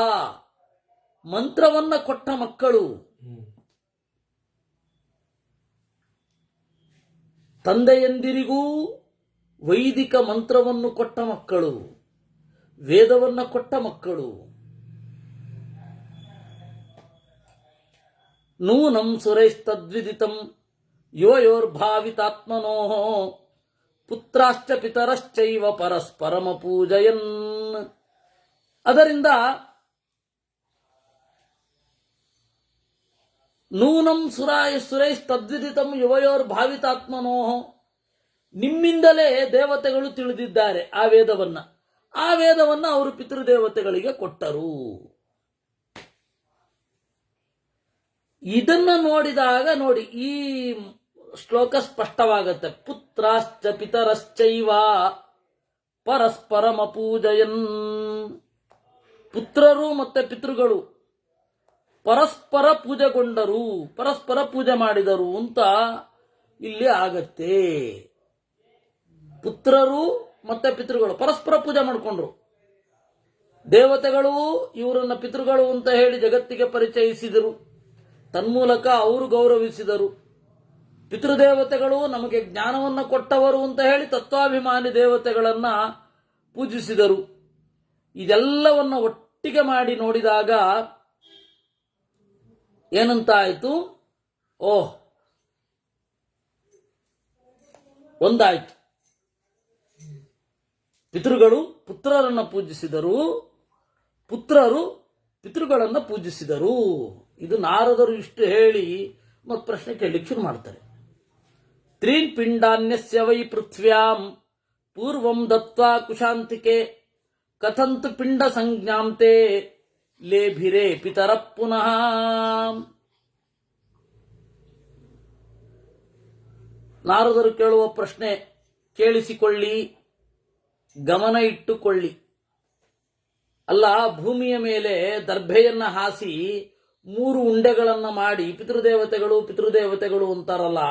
ಮಂತ್ರವನ್ನ ಕೊಟ್ಟ ಮಕ್ಕಳು, ತಂದೆಯಂದಿರಿಗೂ ವೈದಿಕ ಮಂತ್ರವನ್ನು ಕೊಟ್ಟ ಮಕ್ಕಳು, ವೇದವನ್ನ ಕೊಟ್ಟ ಮಕ್ಕಳು. ನೂನಂ ಸುರೈಸ್ತದ್ವಿದಿತಂ ಯುವಯೋರ್ಭಾವಿತಾತ್ಮನೋ ಪುತ್ರಾಶ್ಚ ಪಿತರಶ್ಚೈವ ಪರಸ್ಪರಮ ಪೂಜಯನ್. ಅದರಿಂದ ನೂನಂ ಸುರೈಸ್ತದ್ವಿದಿತಂ ಯುವಯೋರ್ಭಾವಿತಾತ್ಮನೋ, ನಿಮ್ಮಿಂದಲೇ ದೇವತೆಗಳು ತಿಳಿದಿದ್ದಾರೆ ಆ ವೇದವನ್ನ ಅವರು ಪಿತೃದೇವತೆಗಳಿಗೆ ಕೊಟ್ಟರು. ಇದನ್ನ ನೋಡಿದಾಗ ನೋಡಿ ಈ ಶ್ಲೋಕ ಸ್ಪಷ್ಟವಾಗತ್ತೆ. ಪುತ್ರಾಶ್ಚ ಪಿತರಶ್ಚೈವ ಪರಸ್ಪರಮ ಪೂಜಯನ್. ಪುತ್ರರು ಮತ್ತೆ ಪಿತೃಗಳು ಪರಸ್ಪರ ಪೂಜೆಗೊಂಡರು, ಪರಸ್ಪರ ಪೂಜೆ ಮಾಡಿದರು ಅಂತ ಇಲ್ಲಿ ಆಗತ್ತೆ. ಪುತ್ರರು ಮತ್ತೆ ಪಿತೃಗಳು ಪರಸ್ಪರ ಪೂಜೆ ಮಾಡಿಕೊಂಡ್ರು. ದೇವತೆಗಳು ಇವರನ್ನ ಪಿತೃಗಳು ಅಂತ ಹೇಳಿ ಜಗತ್ತಿಗೆ ಪರಿಚಯಿಸಿದರು, ತನ್ಮೂಲಕ ಅವರು ಗೌರವಿಸಿದರು. ಪಿತೃದೇವತೆಗಳು ನಮಗೆ ಜ್ಞಾನವನ್ನು ಕೊಟ್ಟವರು ಅಂತ ಹೇಳಿ ತತ್ವಾಭಿಮಾನಿ ದೇವತೆಗಳನ್ನ ಪೂಜಿಸಿದರು. ಇದೆಲ್ಲವನ್ನ ಒಟ್ಟಿಗೆ ಮಾಡಿ ನೋಡಿದಾಗ ಏನಂತ ಆಯ್ತು? ಓಹ್, ಒಂದಾಯ್ತು. ಪಿತೃಗಳು ಪುತ್ರರನ್ನ ಪೂಜಿಸಿದರು, ಪುತ್ರರು ಪಿತೃಗಳನ್ನ ಪೂಜಿಸಿದರು. ಇದು ನಾರದರು ಇಷ್ಟು ಹೇಳಿ ಮತ್ತೆ ಪ್ರಶ್ನೆ ಕೇಳಲಿಕ್ಕೆ ಶುರು ಮಾಡ್ತಾರೆ. ತ್ರೀನ್ ಪಿಂಡಾನ್ಯಸ್ಯ ವೈ ಪೃಥ್ವ್ಯಾಂ ಪೂರ್ವಂ ದತ್ವಾ ಕುಶಾಂತಿಕೆ ಕಥಂತು ಪಿಂಡ ಸಂಜ್ಞಾಂತೆ ಲೇಭಿರೆ ಪಿತರ ಪುನಃ. ನಾರದರು ಕೇಳುವ ಪ್ರಶ್ನೆ ಕೇಳಿಸಿಕೊಳ್ಳಿ, ಗಮನ ಇಟ್ಟುಕೊಳ್ಳಿ. ಅಲ್ಲ, ಭೂಮಿಯ ಮೇಲೆ ದರ್ಭೆಯನ್ನ ಹಾಸಿ 3 ಉಂಡೆಗಳನ್ನ ಮಾಡಿ ಪಿತೃದೇವತೆಗಳು ಅಂತಾರಲ್ಲ,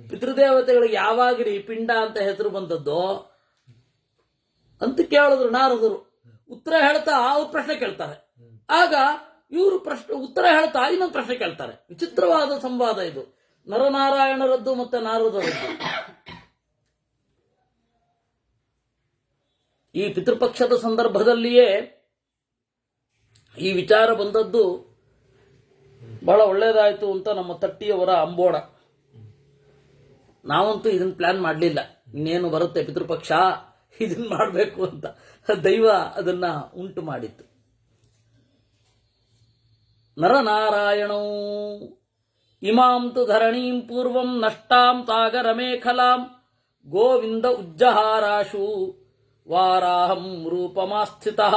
ಪಿತೃದೇವತೆಗಳಿಗೆ ಯಾವಾಗ್ರಿ ಪಿಂಡ ಅಂತ ಹೆಸರು ಬಂದದ್ದು ಅಂತ ಕೇಳಿದ್ರು ನಾರದರು. ಉತ್ತರ ಹೇಳ್ತಾ ಅವ್ರು ಪ್ರಶ್ನೆ ಕೇಳ್ತಾರೆ. ಆಗ ಇವರು ಉತ್ತರ ಹೇಳ್ತಾ ಇನ್ನೊಂದು ಪ್ರಶ್ನೆ ಕೇಳ್ತಾರೆ. ವಿಚಿತ್ರವಾದ ಸಂವಾದ ಇದು, ನರನಾರಾಯಣರದ್ದು ಮತ್ತೆ ನಾರದರದ್ದು. ಈ ಪಿತೃಪಕ್ಷದ ಸಂದರ್ಭದಲ್ಲಿಯೇ ಈ ವಿಚಾರ ಬಂದದ್ದು ಬಹಳ ಒಳ್ಳೇದಾಯ್ತು ಅಂತ ನಮ್ಮ ತಟ್ಟಿಯವರ ಅಂಬೋಣ. ನಾವಂತೂ ಇದನ್ನ ಪ್ಲಾನ್ ಮಾಡಲಿಲ್ಲ, ಇನ್ನೇನು ಬರುತ್ತೆ ಪಿತೃಪಕ್ಷ ಇದನ್ನ ಮಾಡಬೇಕು ಅಂತ. ದೈವ ಅದನ್ನ ಉಂಟು ಮಾಡಿತ್ತು. ನರನಾರಾಯಣೌ ಇಮಾಂ ತು ಧರಣೀಂ ಪೂರ್ವಂ ನಷ್ಟಾಂ ತಾಗರ ಮೇಖಲಾಂ ಗೋವಿಂದ ಉಜ್ಜಹಾರಾಶು ವಾರಾಹಂ ರೂಪಮಾಸ್ಥಿತಃ.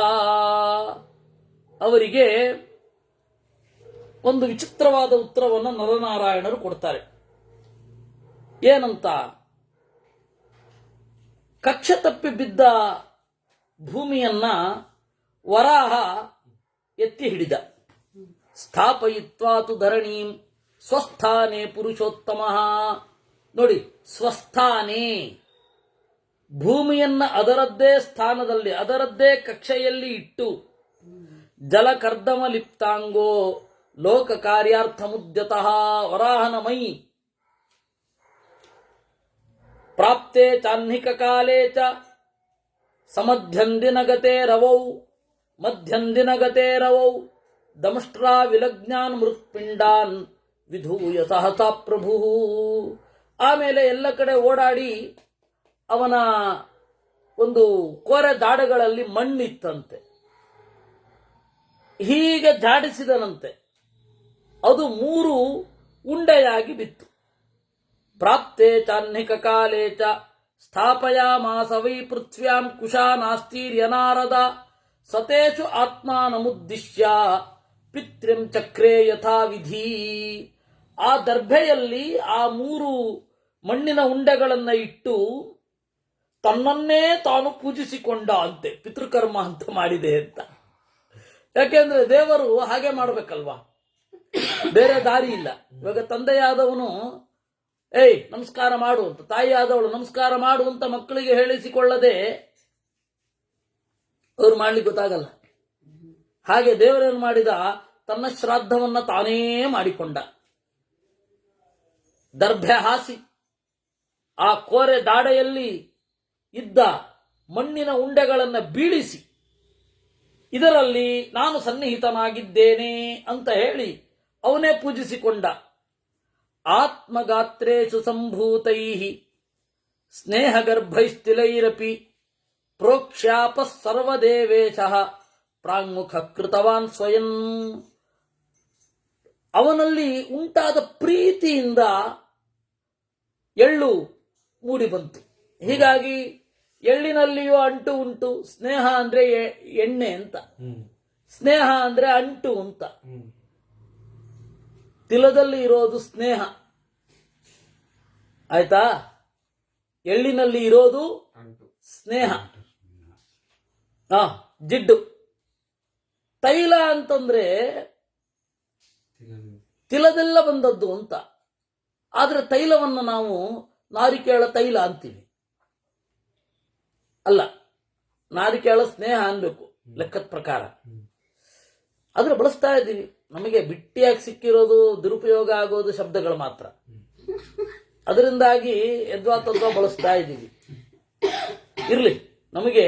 ಅವರಿಗೆ ಒಂದು ವಿಚಿತ್ರವಾದ ಉತ್ತರವನ್ನು ನರನಾರಾಯಣರು ಕೊಡ್ತಾರೆ. ಏನಂತ? ಕಕ್ಷ ತಪ್ಪಿ ಬಿದ್ದ ಭೂಮಿಯನ್ನ ವರಾಹ ಎತ್ತಿ ಹಿಡಿದ. ಸ್ಥಾಪಯಿತ್ವಾ ತು ಧರಣೀಂ ಸ್ವಸ್ಥಾನೆ ಪುರುಷೋತ್ತಮ. ನೋಡಿ, ಸ್ವಸ್ಥಾನೆ, ಭೂಮಿಯನ್ನ ಅದರದ್ದೇ ಸ್ಥಾನದಲ್ಲಿ ಅದರದ್ದೇ ಕಕ್ಷೆಯಲ್ಲಿ ಇಟ್ಟು ಜಲಕರ್ದಮ ಲಿಪ್ತಾಂಗೋ ಲೋಕ ಕಾರ್ಯಾರ್ಥ ಮುದ್ಯತಃ ವರಾಹನ ಮೈ ಪ್ರಾಪ್ತೆ ಚಾಹ್ನಿಕ ಕಾಲೇ ಚ ಸಮಧ್ಯಂದಿನಗತೆ ರವೌ ಮಧ್ಯಂದಿನಗತೇರವೌ ದಮಷ್ಟ್ರಾ ವಿಲಗ್ನಾನ್ ಮೃತ್ಪಿಂಡಾನ್ ವಿಧೂಯ ಸಹಸಾ ಪ್ರಭು. ಆಮೇಲೆ ಎಲ್ಲ ಕಡೆ ಓಡಾಡಿ ಅವನ ಒಂದು ಕೋರೆ ದಾಡಗಳಲ್ಲಿ ಮಣ್ಣಿತ್ತಂತೆ. ಹೀಗೆ ಜಾಡಿಸಿದನಂತೆ, ಅದು 3 ಉಂಡೆಯಾಗಿ ಬಿತ್ತು. ಪ್ರಾಪ್ತೆ ಚಾಹ್ನಿಕ ಕಾಲೇ ಚ ಸ್ಥಾಪಯಾಮಾಸ ವೈ ಪೃಥ್ವ್ಯಾಂ ಕುಶಾನಾಸ್ತೀರ್ಯನಾರದ ಸತೇಷು ಆತ್ಮಾನಮುದ್ದಿಶ್ಯ ಪಿತೃಂ ಚಕ್ರೇ ಯಥಾ ವಿಧಿ. ಆ ದರ್ಭೆಯಲ್ಲಿ ಆ 3 ಮಣ್ಣಿನ ಉಂಡೆಗಳನ್ನು ಇಟ್ಟು ತನ್ನನ್ನೇ ತಾನು ಪೂಜಿಸಿಕೊಂಡ ಅಂತೆ. ಪಿತೃಕರ್ಮ ಅಂತ ಮಾಡಿದೆ ಅಂತ. ಯಾಕೆಂದ್ರೆ ದೇವರು ಹಾಗೆ ಮಾಡಬೇಕಲ್ವಾ, ಬೇರೆ ದಾರಿ ಇಲ್ಲ. ಇವಾಗ ತಂದೆಯಾದವನು ಏಯ್ ನಮಸ್ಕಾರ ಮಾಡು ಅಂತ, ತಾಯಿಯಾದವಳು ನಮಸ್ಕಾರ ಮಾಡು ಅಂತ ಮಕ್ಕಳಿಗೆ ಹೇಳಿಸಿಕೊಳ್ಳದೆ ಅವ್ರು ಮಾಡ್ಲಿಕ್ಕೆ ಗೊತ್ತಾಗಲ್ಲ. ಹಾಗೆ ದೇವರೇನು ಮಾಡಿದ, ತನ್ನ ಶ್ರಾದ್ದವನ್ನ ತಾನೇ ಮಾಡಿಕೊಂಡ. ದರ್ಭೆ ಹಾಸಿ ಆ ಕೋರೆ ದಾಡೆಯಲ್ಲಿ ಇದ್ದ ಮಣ್ಣಿನ ಉಂಡೆಗಳನ್ನು ಬೀಳಿಸಿ ಇದರಲ್ಲಿ ನಾನು ಸನ್ನಿಹಿತನಾಗಿದ್ದೇನೆ ಅಂತ ಹೇಳಿ ಅವನೇ ಪೂಜಿಸಿಕೊಂಡ. ಆತ್ಮಗಾತ್ರೇಷು ಸಂಭೂತೈ ಸ್ನೇಹಗರ್ಭೈಸ್ತಿಲೈರಪಿ ಪ್ರೋಕ್ಷ್ಯಾಪ ಸರ್ವದೇವೇಶ ಪ್ರಾಂಗುಖ ಕೃತವಾನ್ ಸ್ವಯಂ. ಅವನಲ್ಲಿ ಉಂಟಾದ ಪ್ರೀತಿಯಿಂದ ಎಳ್ಳು ಮೂಡಿ ಬಂತು. ಹೀಗಾಗಿ ಎಳ್ಳಿನಲ್ಲಿಯೂ ಅಂಟು ಉಂಟು. ಸ್ನೇಹ ಅಂದ್ರೆ ಎಣ್ಣೆ ಅಂತ, ಸ್ನೇಹ ಅಂದ್ರೆ ಅಂಟು ಅಂತ. ತಿಲದಲ್ಲಿ ಇರೋದು ಸ್ನೇಹ, ಆಯ್ತಾ? ಎಳ್ಳಿನಲ್ಲಿ ಇರೋದು ಸ್ನೇಹ, ಜಿಡ್ಡು. ತೈಲ ಅಂತಂದ್ರೆ ತಿಲದೆಲ್ಲ ಬಂದದ್ದು ಅಂತ. ಆದ್ರೆ ತೈಲವನ್ನು ನಾವು ನಾರಿಕೇಳ ತೈಲ ಅಂತೀವಿ. ಅಲ್ಲ, ನಾರಿಕೇಳ ಸ್ನೇಹ ಅನ್ಬೇಕು ಲೆಕ್ಕದ ಪ್ರಕಾರ. ಆದ್ರೆ ಬಳಸ್ತಾ ಇದ್ದೀವಿ. ನಮಗೆ ಬಿಟ್ಟಿಯಾಗಿ ಸಿಕ್ಕಿರೋದು ದುರುಪಯೋಗ ಆಗೋದು ಶಬ್ದಗಳು ಮಾತ್ರ. ಅದರಿಂದಾಗಿ ಯದ್ವಾ ತದ್ವಾ ಬಳಸ್ತಾ ಇದ್ದೀವಿ. ಇರ್ಲಿ, ನಮಗೆ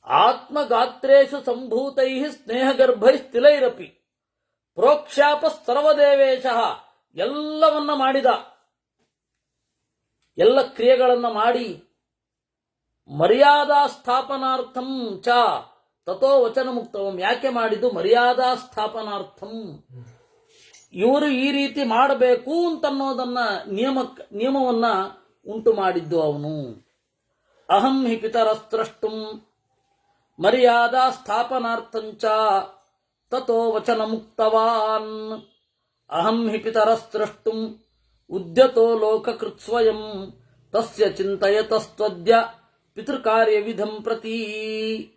ಆತ್ಮಗಾತ್ರೇಷು ಸಂಭೂತೈ ಸ್ನೇಹಗರ್ಭೈ ಸ್ಥಿಲೈರಪಿ ಪ್ರೋಕ್ಷಾಪ ಸರ್ವದೇವೇಶ. ಎಲ್ಲವನ್ನ ಮಾಡಿದ, ಎಲ್ಲ ಕ್ರಿಯೆಗಳನ್ನ ಮಾಡಿ ಮರ್ಯಾದಾ ಸ್ಥಾಪನಾರ್ಥಂ ಚ ತಥೋ ವಚನ ಮುಕ್ತವಂ. ಯಾಕೆ ಮಾಡಿದ್ದು? ಮರ್ಯಾದಾ ಸ್ಥಾಪನಾರ್ಥಂ. ಇವರು ಈ ರೀತಿ ಮಾಡಬೇಕು ಅಂತನ್ನೋದನ್ನ ನಿಯಮವನ್ನ ಉಂಟು ಮಾಡಿದ್ದು ಅವನು. ಅಹಂ ಹಿ ಪಿತರಸ್ತ್ರಷ್ಟುಂ ಮರ್ಯಾದಾ ಸ್ಥಾಪನಾರ್ಥಂಚ ತಥೋ ವಚನ ಮುಕ್ತವಾನ್. ಅಹಂ ಹಿ ಪಿತರಸ್ತ್ರಷ್ಟುಂ ಉದ್ಯತೋ ಲೋಕಕೃತ್ ಸ್ವಯಂ ತಸ್ಯ ಚಿಂತಯತಸ್ತ್ವದ್ಯ ಪಿತೃಕಾರ್ಯ ವಿಧಂ ಪ್ರತಿ.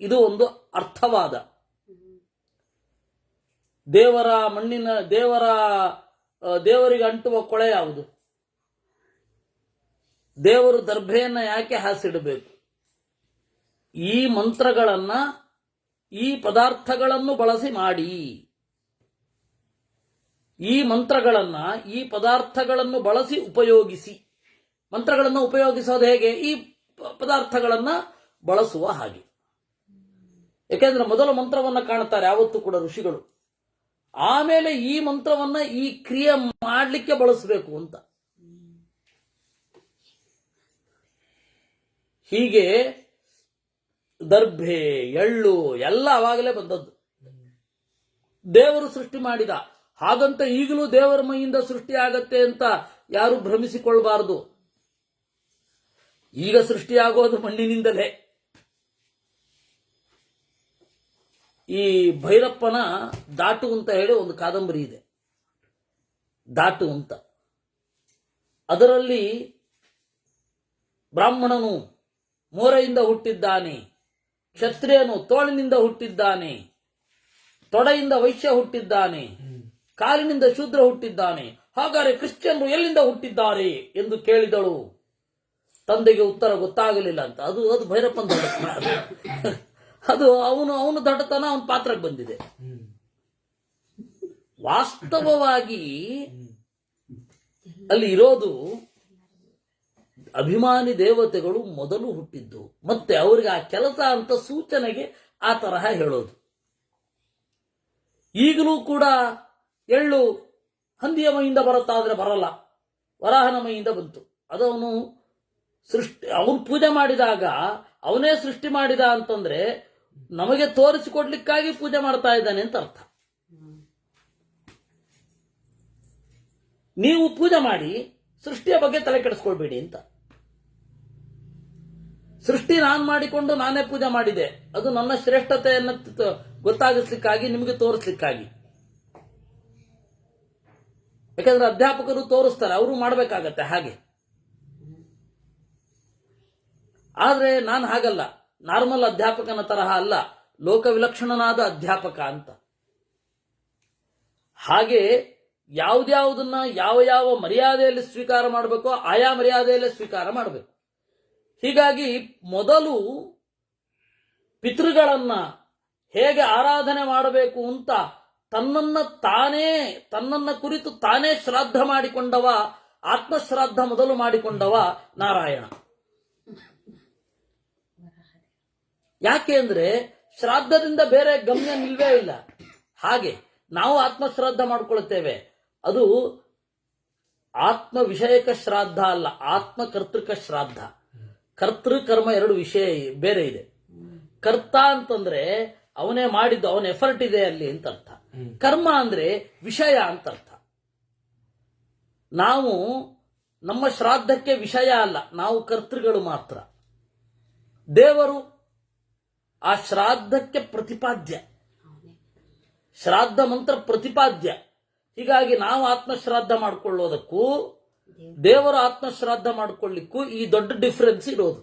ಇದು ಒಂದು ಅರ್ಥವಾದ. ದೇವರಿಗೆ ಅಂಟುವ ಕೊಳೆ ಯಾವುದು? ದೇವರು ದರ್ಭೆಯನ್ನ ಯಾಕೆ ಹಾಸಿಡಬೇಕು? ಈ ಮಂತ್ರಗಳನ್ನ, ಈ ಪದಾರ್ಥಗಳನ್ನು ಬಳಸಿ ಮಾಡಿ. ಈ ಮಂತ್ರಗಳನ್ನ, ಈ ಪದಾರ್ಥಗಳನ್ನು ಬಳಸಿ ಉಪಯೋಗಿಸಿ. ಮಂತ್ರಗಳನ್ನು ಉಪಯೋಗಿಸೋದು ಹೇಗೆ? ಈ ಪದಾರ್ಥಗಳನ್ನ ಬಳಸುವ ಹಾಗೆ. ಯಾಕೆಂದ್ರೆ ಮೊದಲ ಮಂತ್ರವನ್ನ ಕಾಣುತ್ತಾರೆ ಯಾವತ್ತೂ ಕೂಡ ಋಷಿಗಳು, ಆಮೇಲೆ ಈ ಮಂತ್ರವನ್ನ ಈ ಕ್ರಿಯೆ ಮಾಡಲಿಕ್ಕೆ ಬಳಸಬೇಕು ಅಂತ. ಹೀಗೆ ದರ್ಭೆ, ಎಳ್ಳು ಎಲ್ಲ ಅವಾಗಲೇ ಬಂದದ್ದು. ದೇವರು ಸೃಷ್ಟಿ ಮಾಡಿದ. ಹಾಗಂತ ಈಗಲೂ ದೇವರ ಮೈಯಿಂದ ಸೃಷ್ಟಿ ಆಗತ್ತೆ ಅಂತ ಯಾರು ಭ್ರಮಿಸಿಕೊಳ್ಬಾರದು. ಈಗ ಸೃಷ್ಟಿಯಾಗೋದು ಮಣ್ಣಿನಿಂದಲೇ. ಈ ಭೈರಪ್ಪನ ದಾಟು ಅಂತ ಹೇಳಿ ಒಂದು ಕಾದಂಬರಿ ಇದೆ, ದಾಟು ಅಂತ. ಅದರಲ್ಲಿ ಬ್ರಾಹ್ಮಣನು ಮೋರೆಯಿಂದ ಹುಟ್ಟಿದ್ದಾನೆ, ಕ್ಷತ್ರಿಯನು ತೋಳಿನಿಂದ ಹುಟ್ಟಿದ್ದಾನೆ, ತೊಡೆಯಿಂದ ವೈಶ್ಯ ಹುಟ್ಟಿದ್ದಾನೆ, ಕಾಲಿನಿಂದ ಶೂದ್ರ ಹುಟ್ಟಿದ್ದಾನೆ. ಹಾಗಾದರೆ ಕ್ರಿಶ್ಚಿಯನ್ರು ಎಲ್ಲಿಂದ ಹುಟ್ಟಿದ್ದಾರೆ ಎಂದು ಕೇಳಿದಳು. ತಂದೆಗೆ ಉತ್ತರ ಗೊತ್ತಾಗಲಿಲ್ಲ ಅಂತ. ಅದು ಭೈರಪ್ಪನ ದೊಡ್ಡತನ. ಅದು ಅವನು ದೊಡ್ಡತನ ಅವನ ಪಾತ್ರಕ್ಕೆ ಬಂದಿದೆ. ವಾಸ್ತವವಾಗಿ ಅಲ್ಲಿ ಇರೋದು ಅಭಿಮಾನಿ ದೇವತೆಗಳು ಮೊದಲು ಹುಟ್ಟಿದ್ದು. ಮತ್ತೆ ಅವರಿಗೆ ಆ ಕೆಲಸ ಅಂತ ಸೂಚನೆಗೆ ಆ ತರಹ ಹೇಳೋದು. ಈಗಲೂ ಕೂಡ ಎಳ್ಳು ಹಂದಿಯ ಮೈಯಿಂದ ಬರುತ್ತಾದ್ರೆ ಬರಲ್ಲ, ವರಾಹನ ಮೈಯಿಂದ ಬಂತು. ಅದವನು ಅವನು ಪೂಜೆ ಮಾಡಿದಾಗ ಅವನೇ ಸೃಷ್ಟಿ ಮಾಡಿದ ಅಂತಂದ್ರೆ ನಮಗೆ ತೋರಿಸಿಕೊಡ್ಲಿಕ್ಕಾಗಿ ಪೂಜೆ ಮಾಡ್ತಾ ಇದ್ದಾನೆ ಅಂತ ಅರ್ಥ. ನೀವು ಪೂಜೆ ಮಾಡಿ ಸೃಷ್ಟಿಯ ಬಗ್ಗೆ ತಲೆ ಕೆಡಿಸ್ಕೊಳ್ಬೇಡಿ ಅಂತ. ಸೃಷ್ಟಿ ನಾನು ಮಾಡಿಕೊಂಡು ನಾನೇ ಪೂಜೆ ಮಾಡಿದೆ, ಅದು ನನ್ನ ಶ್ರೇಷ್ಠತೆಯನ್ನು ಗೊತ್ತಾಗಿಸ್ಲಿಕ್ಕಾಗಿ, ನಿಮಗೆ ತೋರಿಸ್ಲಿಕ್ಕಾಗಿ. ಯಾಕಂದ್ರೆ ಅಧ್ಯಾಪಕರು ತೋರಿಸ್ತಾರೆ, ಅವರು ಮಾಡಬೇಕಾಗತ್ತೆ ಹಾಗೆ. ಆದ್ರೆ ನಾನು ಹಾಗಲ್ಲ, ನಾರ್ಮಲ್ ಅಧ್ಯಾಪಕನ ತರಹ ಅಲ್ಲ, ಲೋಕ ವಿಲಕ್ಷಣನಾದ ಅಧ್ಯಾಪಕ ಅಂತ. ಹಾಗೆ ಯಾವುದ್ಯಾವುದನ್ನ ಯಾವ ಯಾವ ಮರ್ಯಾದೆಯಲ್ಲಿ ಸ್ವೀಕಾರ ಮಾಡಬೇಕೋ ಆಯಾ ಮರ್ಯಾದೆಯಲ್ಲೇ ಸ್ವೀಕಾರ ಮಾಡಬೇಕು. ಹೀಗಾಗಿ ಮೊದಲು ಪಿತೃಗಳನ್ನ ಹೇಗೆ ಆರಾಧನೆ ಮಾಡಬೇಕು ಅಂತ ತನ್ನನ್ನ ಕುರಿತು ತಾನೇ ಶ್ರಾದ್ದ ಮಾಡಿಕೊಂಡವ, ಆತ್ಮಶ್ರಾದ್ದ ಮೊದಲು ಮಾಡಿಕೊಂಡವ ನಾರಾಯಣ. ಯಾಕೆ ಅಂದ್ರೆ ಶ್ರಾದ್ದದಿಂದ ಬೇರೆ ಗಮ್ಯ ನಿಲ್ವೇ ಇಲ್ಲ. ಹಾಗೆ ನಾವು ಆತ್ಮಶ್ರಾದ್ದ ಮಾಡಿಕೊಳ್ಳುತ್ತೇವೆ, ಅದು ಆತ್ಮ ವಿಷಯಕ ಶ್ರಾದ್ದ ಅಲ್ಲ, ಆತ್ಮ ಕರ್ತೃಕ ಶ್ರಾದ್ದ. ಕರ್ತೃ ಕರ್ಮ ಎರಡು ವಿಷಯ ಬೇರೆ ಇದೆ. ಕರ್ತ ಅಂತಂದ್ರೆ ಅವನೇ ಮಾಡಿದ್ದು, ಅವನ ಎಫರ್ಟ್ ಇದೆ ಅಲ್ಲಿ ಅಂತ ಅರ್ಥ. ಕರ್ಮ ಅಂದ್ರೆ ವಿಷಯ ಅಂತ ಅರ್ಥ. ನಾವು ನಮ್ಮ ಶ್ರಾದ್ದಕ್ಕೆ ವಿಷಯ ಅಲ್ಲ, ನಾವು ಕರ್ತೃಗಳು ಮಾತ್ರ. ದೇವರು ಆ ಶ್ರಾದ್ದಕ್ಕೆ ಪ್ರತಿಪಾದ್ಯ, ಶ್ರಾದ್ದ ಮಂತ್ರ ಪ್ರತಿಪಾದ್ಯ. ಹೀಗಾಗಿ ನಾವು ಆತ್ಮಶ್ರಾದ್ದ ಮಾಡಿಕೊಳ್ಳೋದಕ್ಕೂ ದೇವರು ಆತ್ಮಶ್ರಾದ್ದ ಮಾಡಿಕೊಳ್ಳಿಕ್ಕೂ ಈ ದೊಡ್ಡ ಡಿಫರೆನ್ಸ್ ಇರೋದು.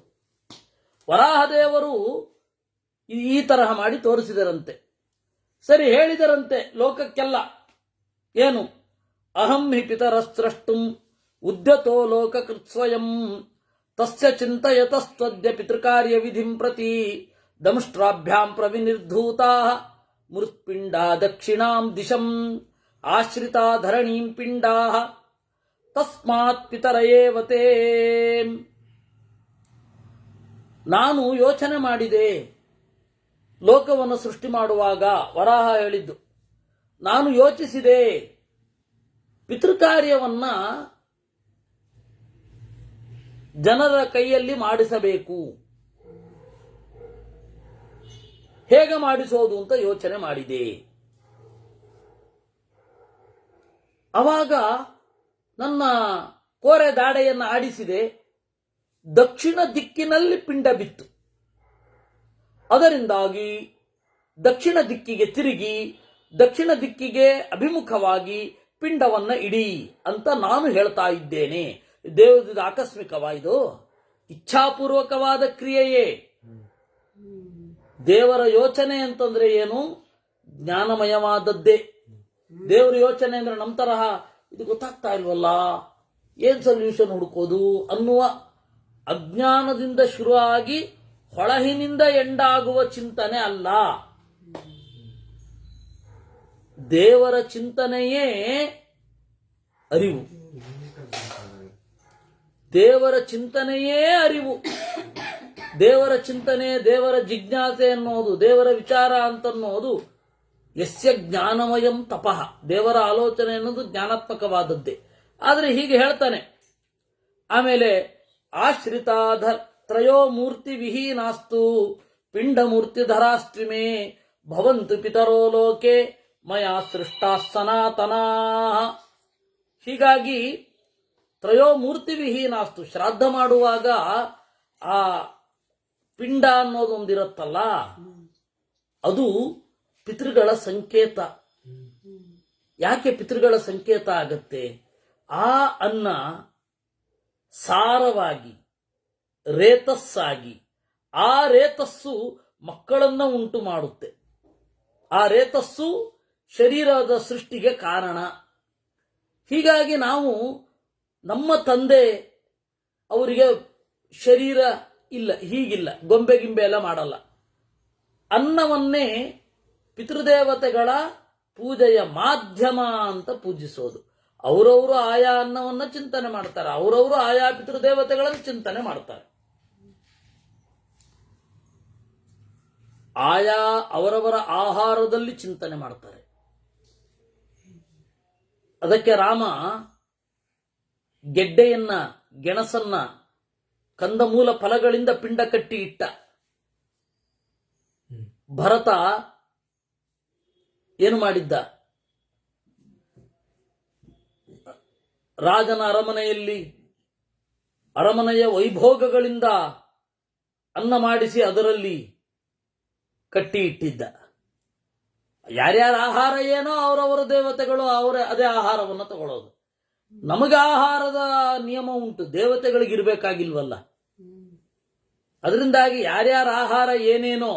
ವರಾಹದೇವರು ಈ ತರಹ ಮಾಡಿ ತೋರಿಸಿದರಂತೆ, ಸರಿ ಹೇಳಿದರಂತೆ ಲೋಕಕ್ಕೆಲ್ಲ. ಏನು? ಅಹಂ ಹಿ ಪಿತರಸ್ರಷ್ಟುಂ ಉದ್ಯತೋ ಲೋಕಕೃತ್ ಸ್ವಯಂ ತಸ್ಯ ಚಿಂತಯತಸ್ತ್ವದ್ಯ ಪಿತೃಕಾರ್ಯ ವಿಧಿಂ ಪ್ರತಿ ದಂಷ್ಟ್ರಾಭ್ಯಾಂ ಪ್ರವಿನಿರ್ಧೂತಾ ಮೃತ್ಪಿಂಡಾ ದಕ್ಷಿಣಾಂ ದಿಶಂ ಆಶ್ರಿತಾ ಧರಣೀಂ ಪಿಂಡಾ ತಸ್ಮಾತ್ ಪಿತರಯೇವತೇ. ನಾನು ಯೋಚನೆ ಮಾಡಿದೆ ಲೋಕವನ್ನು ಸೃಷ್ಟಿ ಮಾಡುವಾಗ, ವರಾಹ ಹೇಳಿದ್ದು, ನಾನು ಯೋಚಿಸಿದೆ ಪಿತೃಕಾರ್ಯವನ್ನ ಜನರ ಕೈಯಲ್ಲಿ ಮಾಡಿಸಬೇಕು, ಹೇಗೆ ಮಾಡಿಸೋದು ಅಂತ ಯೋಚನೆ ಮಾಡಿದೆ. ಅವಾಗ ನನ್ನ ಕೋರೆ ದಾಡೆಯನ್ನು ಆಡಿಸಿದೆ, ದಕ್ಷಿಣ ದಿಕ್ಕಿನಲ್ಲಿ ಪಿಂಡ ಬಿತ್ತು. ಅದರಿಂದಾಗಿ ದಕ್ಷಿಣ ದಿಕ್ಕಿಗೆ ತಿರುಗಿ ದಕ್ಷಿಣ ದಿಕ್ಕಿಗೆ ಅಭಿಮುಖವಾಗಿ ಪಿಂಡವನ್ನ ಇಡಿ ಅಂತ ನಾನು ಹೇಳ್ತಾ ಇದ್ದೇನೆ. ದೇವದ ಆಕಸ್ಮಿಕವಾಯಿತು, ಇಚ್ಛಾಪೂರ್ವಕವಾದ ಕ್ರಿಯೆಯೇ. ದೇವರ ಯೋಚನೆ ಅಂತಂದ್ರೆ ಏನು? ಜ್ಞಾನಮಯವಾದದ್ದೇ. ದೇವರ ಯೋಚನೆ ಅಂದ್ರೆ ನಮ್ಮ ತರಹ ಇದು ಗೊತ್ತಾಗ್ತಾ ಇಲ್ವಲ್ಲ, ಏನ್ ಸೊಲ್ಯೂಷನ್ ಹುಡುಕೋದು ಅನ್ನುವ ಅಜ್ಞಾನದಿಂದ ಶುರುವಾಗಿ ಹೊಳಹಿನಿಂದ ಎಂಡಾಗುವ ಚಿಂತನೆ ಅಲ್ಲ. ದೇವರ ಚಿಂತನೆಯೇ ಅರಿವು, ದೇವರ ಚಿಂತನೆಯೇ ಅರಿವು. ದೇವರ ಚಿಂತನೆ, ದೇವರ ಜಿಜ್ಞಾಸೆ ಅನ್ನೋದು, ದೇವರ ವಿಚಾರ ಅಂತನ್ನೋದು ಯಸ್ಯ ಜ್ಞಾನಮಯಂ ತಪಃ. ದೇವರ ಆಲೋಚನೆ ಅನ್ನೋದು ಜ್ಞಾನಾತ್ಮಕವಾದದ್ದೇ. ಆದರೆ ಹೀಗೆ ಹೇಳ್ತಾನೆ. ಆಮೇಲೆ ಆಶ್ರಿತಾಧ ತ್ರಯೋ ಮೂರ್ತಿ ವಿಹೀನಾಸ್ತು ಪಿಂಡ ಮೂರ್ತಿಧರಾಸ್ತ್ವಿಮೇ ಭವಂತು ಪಿತರೋ ಲೋಕೆ ಮಯಾ ಸೃಷ್ಟಾ ಸನಾತನಾ. ಹೀಗಾಗಿ ತ್ರಯೋ ಮೂರ್ತಿ ವಿಹೀನಾಸ್ತು, ಶ್ರಾದ್ದ ಮಾಡುವಾಗ ಆ ಪಿಂಡ ಅನ್ನೋದೊಂದಿರುತ್ತಲ್ಲ, ಅದು ಪಿತೃಗಳ ಸಂಕೇತ. ಯಾಕೆ ಪಿತೃಗಳ ಸಂಕೇತ ಆಗತ್ತೆ? ಆ ಅನ್ನ ಸಾರವಾಗಿ ರೇತಸ್ಸಾಗಿ, ಆ ರೇತಸ್ಸು ಮಕ್ಕಳನ್ನ ಉಂಟು ಮಾಡುತ್ತೆ. ಆ ರೇತಸ್ಸು ಶರೀರದ ಸೃಷ್ಟಿಗೆ ಕಾರಣ. ಹೀಗಾಗಿ ನಾವು ನಮ್ಮ ತಂದೆ ಅವರಿಗೆ ಶರೀರ ಇಲ್ಲ, ಹೀಗಿಲ್ಲ, ಗೊಂಬೆ ಗಿಂಬೆ ಎಲ್ಲ ಮಾಡಲ್ಲ. ಅನ್ನವನ್ನೇ ಪಿತೃದೇವತೆಗಳ ಪೂಜೆಯ ಮಾಧ್ಯಮ ಅಂತ ಪೂಜಿಸೋದು. ಅವರವರು ಆಯಾ ಅನ್ನವನ್ನ ಚಿಂತನೆ ಮಾಡ್ತಾರೆ, ಅವರವರು ಆಯಾ ಪಿತೃದೇವತೆಗಳನ್ನು ಚಿಂತನೆ ಮಾಡ್ತಾರೆ. ಆಯಾ ಅವರವರ ಆಹಾರದಲ್ಲಿ ಚಿಂತನೆ ಮಾಡ್ತಾರೆ. ಅದಕ್ಕೆ ರಾಮ ಗೆಡ್ಡೆಯನ್ನ, ಗೆಣಸನ್ನ, ಕಂದಮೂಲ ಫಲಗಳಿಂದ ಪಿಂಡ ಕಟ್ಟಿ ಇಟ್ಟ. ಭರತ ಏನು ಮಾಡಿದ್ದ? ರಾಜನ ಅರಮನೆಯ ವೈಭೋಗಗಳಿಂದ ಅನ್ನ ಮಾಡಿಸಿ ಅದರಲ್ಲಿ ಕಟ್ಟಿ ಇಟ್ಟಿದ್ದ. ಯಾರ್ಯಾರ ಆಹಾರ ಏನೋ ಅವರವರ ದೇವತೆಗಳು ಅದೇ ಆಹಾರವನ್ನು ತಗೊಳ್ಳೋದು. ನಮಗೆ ಆಹಾರದ ನಿಯಮ ಉಂಟು, ದೇವತೆಗಳಿಗೆ ಇರಬೇಕಾಗಿಲ್ವಲ್ಲ. ಅದರಿಂದಾಗಿ ಯಾರ್ಯಾರ ಆಹಾರ ಏನೇನೋ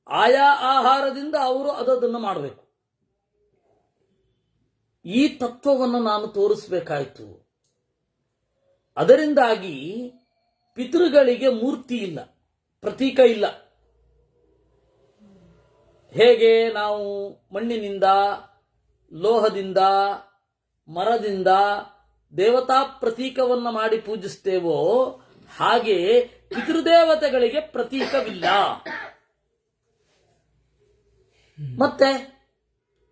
ಆಯಾ ಆಹಾರದಿಂದ ಅವರು ಅದನ್ನು ಮಾಡಬೇಕು. ಈ ತತ್ವವನ್ನು ನಾನು ತೋರಿಸಬೇಕಾಯಿತು. ಅದರಿಂದಾಗಿ ಪಿತೃಗಳಿಗೆ ಮೂರ್ತಿ ಇಲ್ಲ, ಪ್ರತೀಕ ಇಲ್ಲ. ಹೇಗೆ ನಾವು ಮಣ್ಣಿನಿಂದ, ಲೋಹದಿಂದ, ಮರದಿಂದ ದೇವತಾ ಪ್ರತೀಕವನ್ನು ಮಾಡಿ ಪೂಜಿಸ್ತೇವೋ ಹಾಗೆ ಪಿತೃದೇವತೆಗಳಿಗೆ ಪ್ರತೀಕವಿಲ್ಲ. ಮತ್ತೆ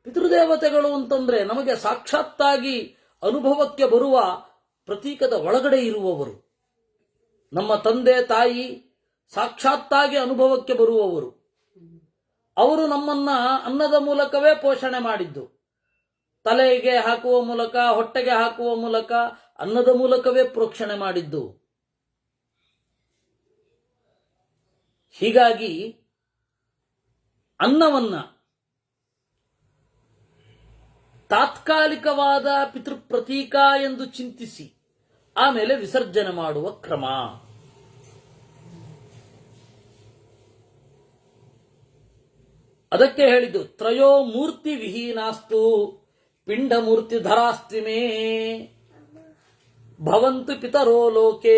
ಪಿತೃದೇವತೆಗಳು ಅಂತಂದ್ರೆ ನಮಗೆ ಸಾಕ್ಷಾತ್ತಾಗಿ ಅನುಭವಕ್ಕೆ ಬರುವ ಪ್ರತೀಕದ ಒಳಗಡೆ ಇರುವವರು. ನಮ್ಮ ತಂದೆ ತಾಯಿ ಸಾಕ್ಷಾತ್ತಾಗಿ ಅನುಭವಕ್ಕೆ ಬರುವವರು. ಅವರು ನಮ್ಮನ್ನ ಅನ್ನದ ಮೂಲಕವೇ ಪೋಷಣೆ ಮಾಡಿದ್ದು. ತಲೆಗೆ ಹಾಕುವ ಮೂಲಕ, ಹೊಟ್ಟೆಗೆ ಹಾಕುವ ಮೂಲಕ, ಅನ್ನದ ಮೂಲಕವೇ ಪ್ರೋಕ್ಷಣೆ ಮಾಡಿದ್ದು. ಹೀಗಾಗಿ ಅನ್ನವನ್ನ ತಾತ್ಕಾಲಿಕವಾದ ಪಿತೃಪ್ರತೀಕ ಎಂದು ಚಿಂತಿಸಿ ಆಮೇಲೆ ವಿಸರ್ಜನೆ ಮಾಡುವ ಕ್ರಮ. ಅದಕ್ಕೆ ಹೇಳಿದ್ದು ತ್ರಯೋ ಮೂರ್ತಿ ವಿಹೀನಾಸ್ತು ಪಿಂಡ ಮೂರ್ತಿ ಧರಾಸ್ತಿಮೇ ಭವಂತು ಪಿತರೋ ಲೋಕೆ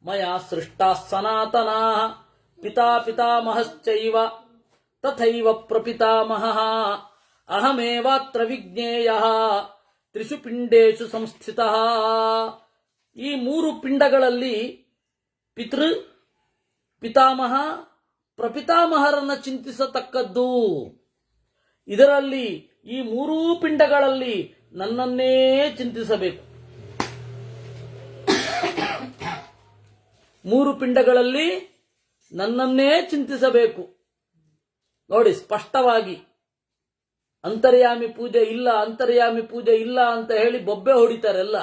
ಮಯಾ ಸೃಷ್ಟಾ ಸನಾತನಾ ಪಿತಾ ಪಿತಾಮಹಶ್ಚೈವ ತಥೈವ ಪ್ರಪಿತಾಮಹಃ ಅಹಮೇವಾತ್ರ ವಿಜ್ಞೇಯಃ ತ್ರಿಷು ಪಿಂಡೇಶು ಸಂಸ್ಥಿತಃ. ಈ ಮೂರು ಪಿಂಡಗಳಲ್ಲಿ ಪಿತೃ, ಪಿತಾಮಹ, ಪ್ರಪಿತಾಮಹರನ್ನ ಚಿಂತಿಸತಕ್ಕದ್ದು. ಇದರಲ್ಲಿ ಈ ಮೂರೂ ಪಿಂಡಗಳಲ್ಲಿ ನನ್ನನ್ನೇ ಚಿಂತಿಸಬೇಕು. ಮೂರು ಪಿಂಡಗಳಲ್ಲಿ ನನ್ನನ್ನೇ ಚಿಂತಿಸಬೇಕು. ನೋಡಿ, ಸ್ಪಷ್ಟವಾಗಿ ಅಂತರ್ಯಾಮಿ ಪೂಜೆ ಇಲ್ಲ, ಅಂತರ್ಯಾಮಿ ಪೂಜೆ ಇಲ್ಲ ಅಂತ ಹೇಳಿ ಬೊಬ್ಬೆ ಹೊಡಿತಾರೆಲ್ಲ.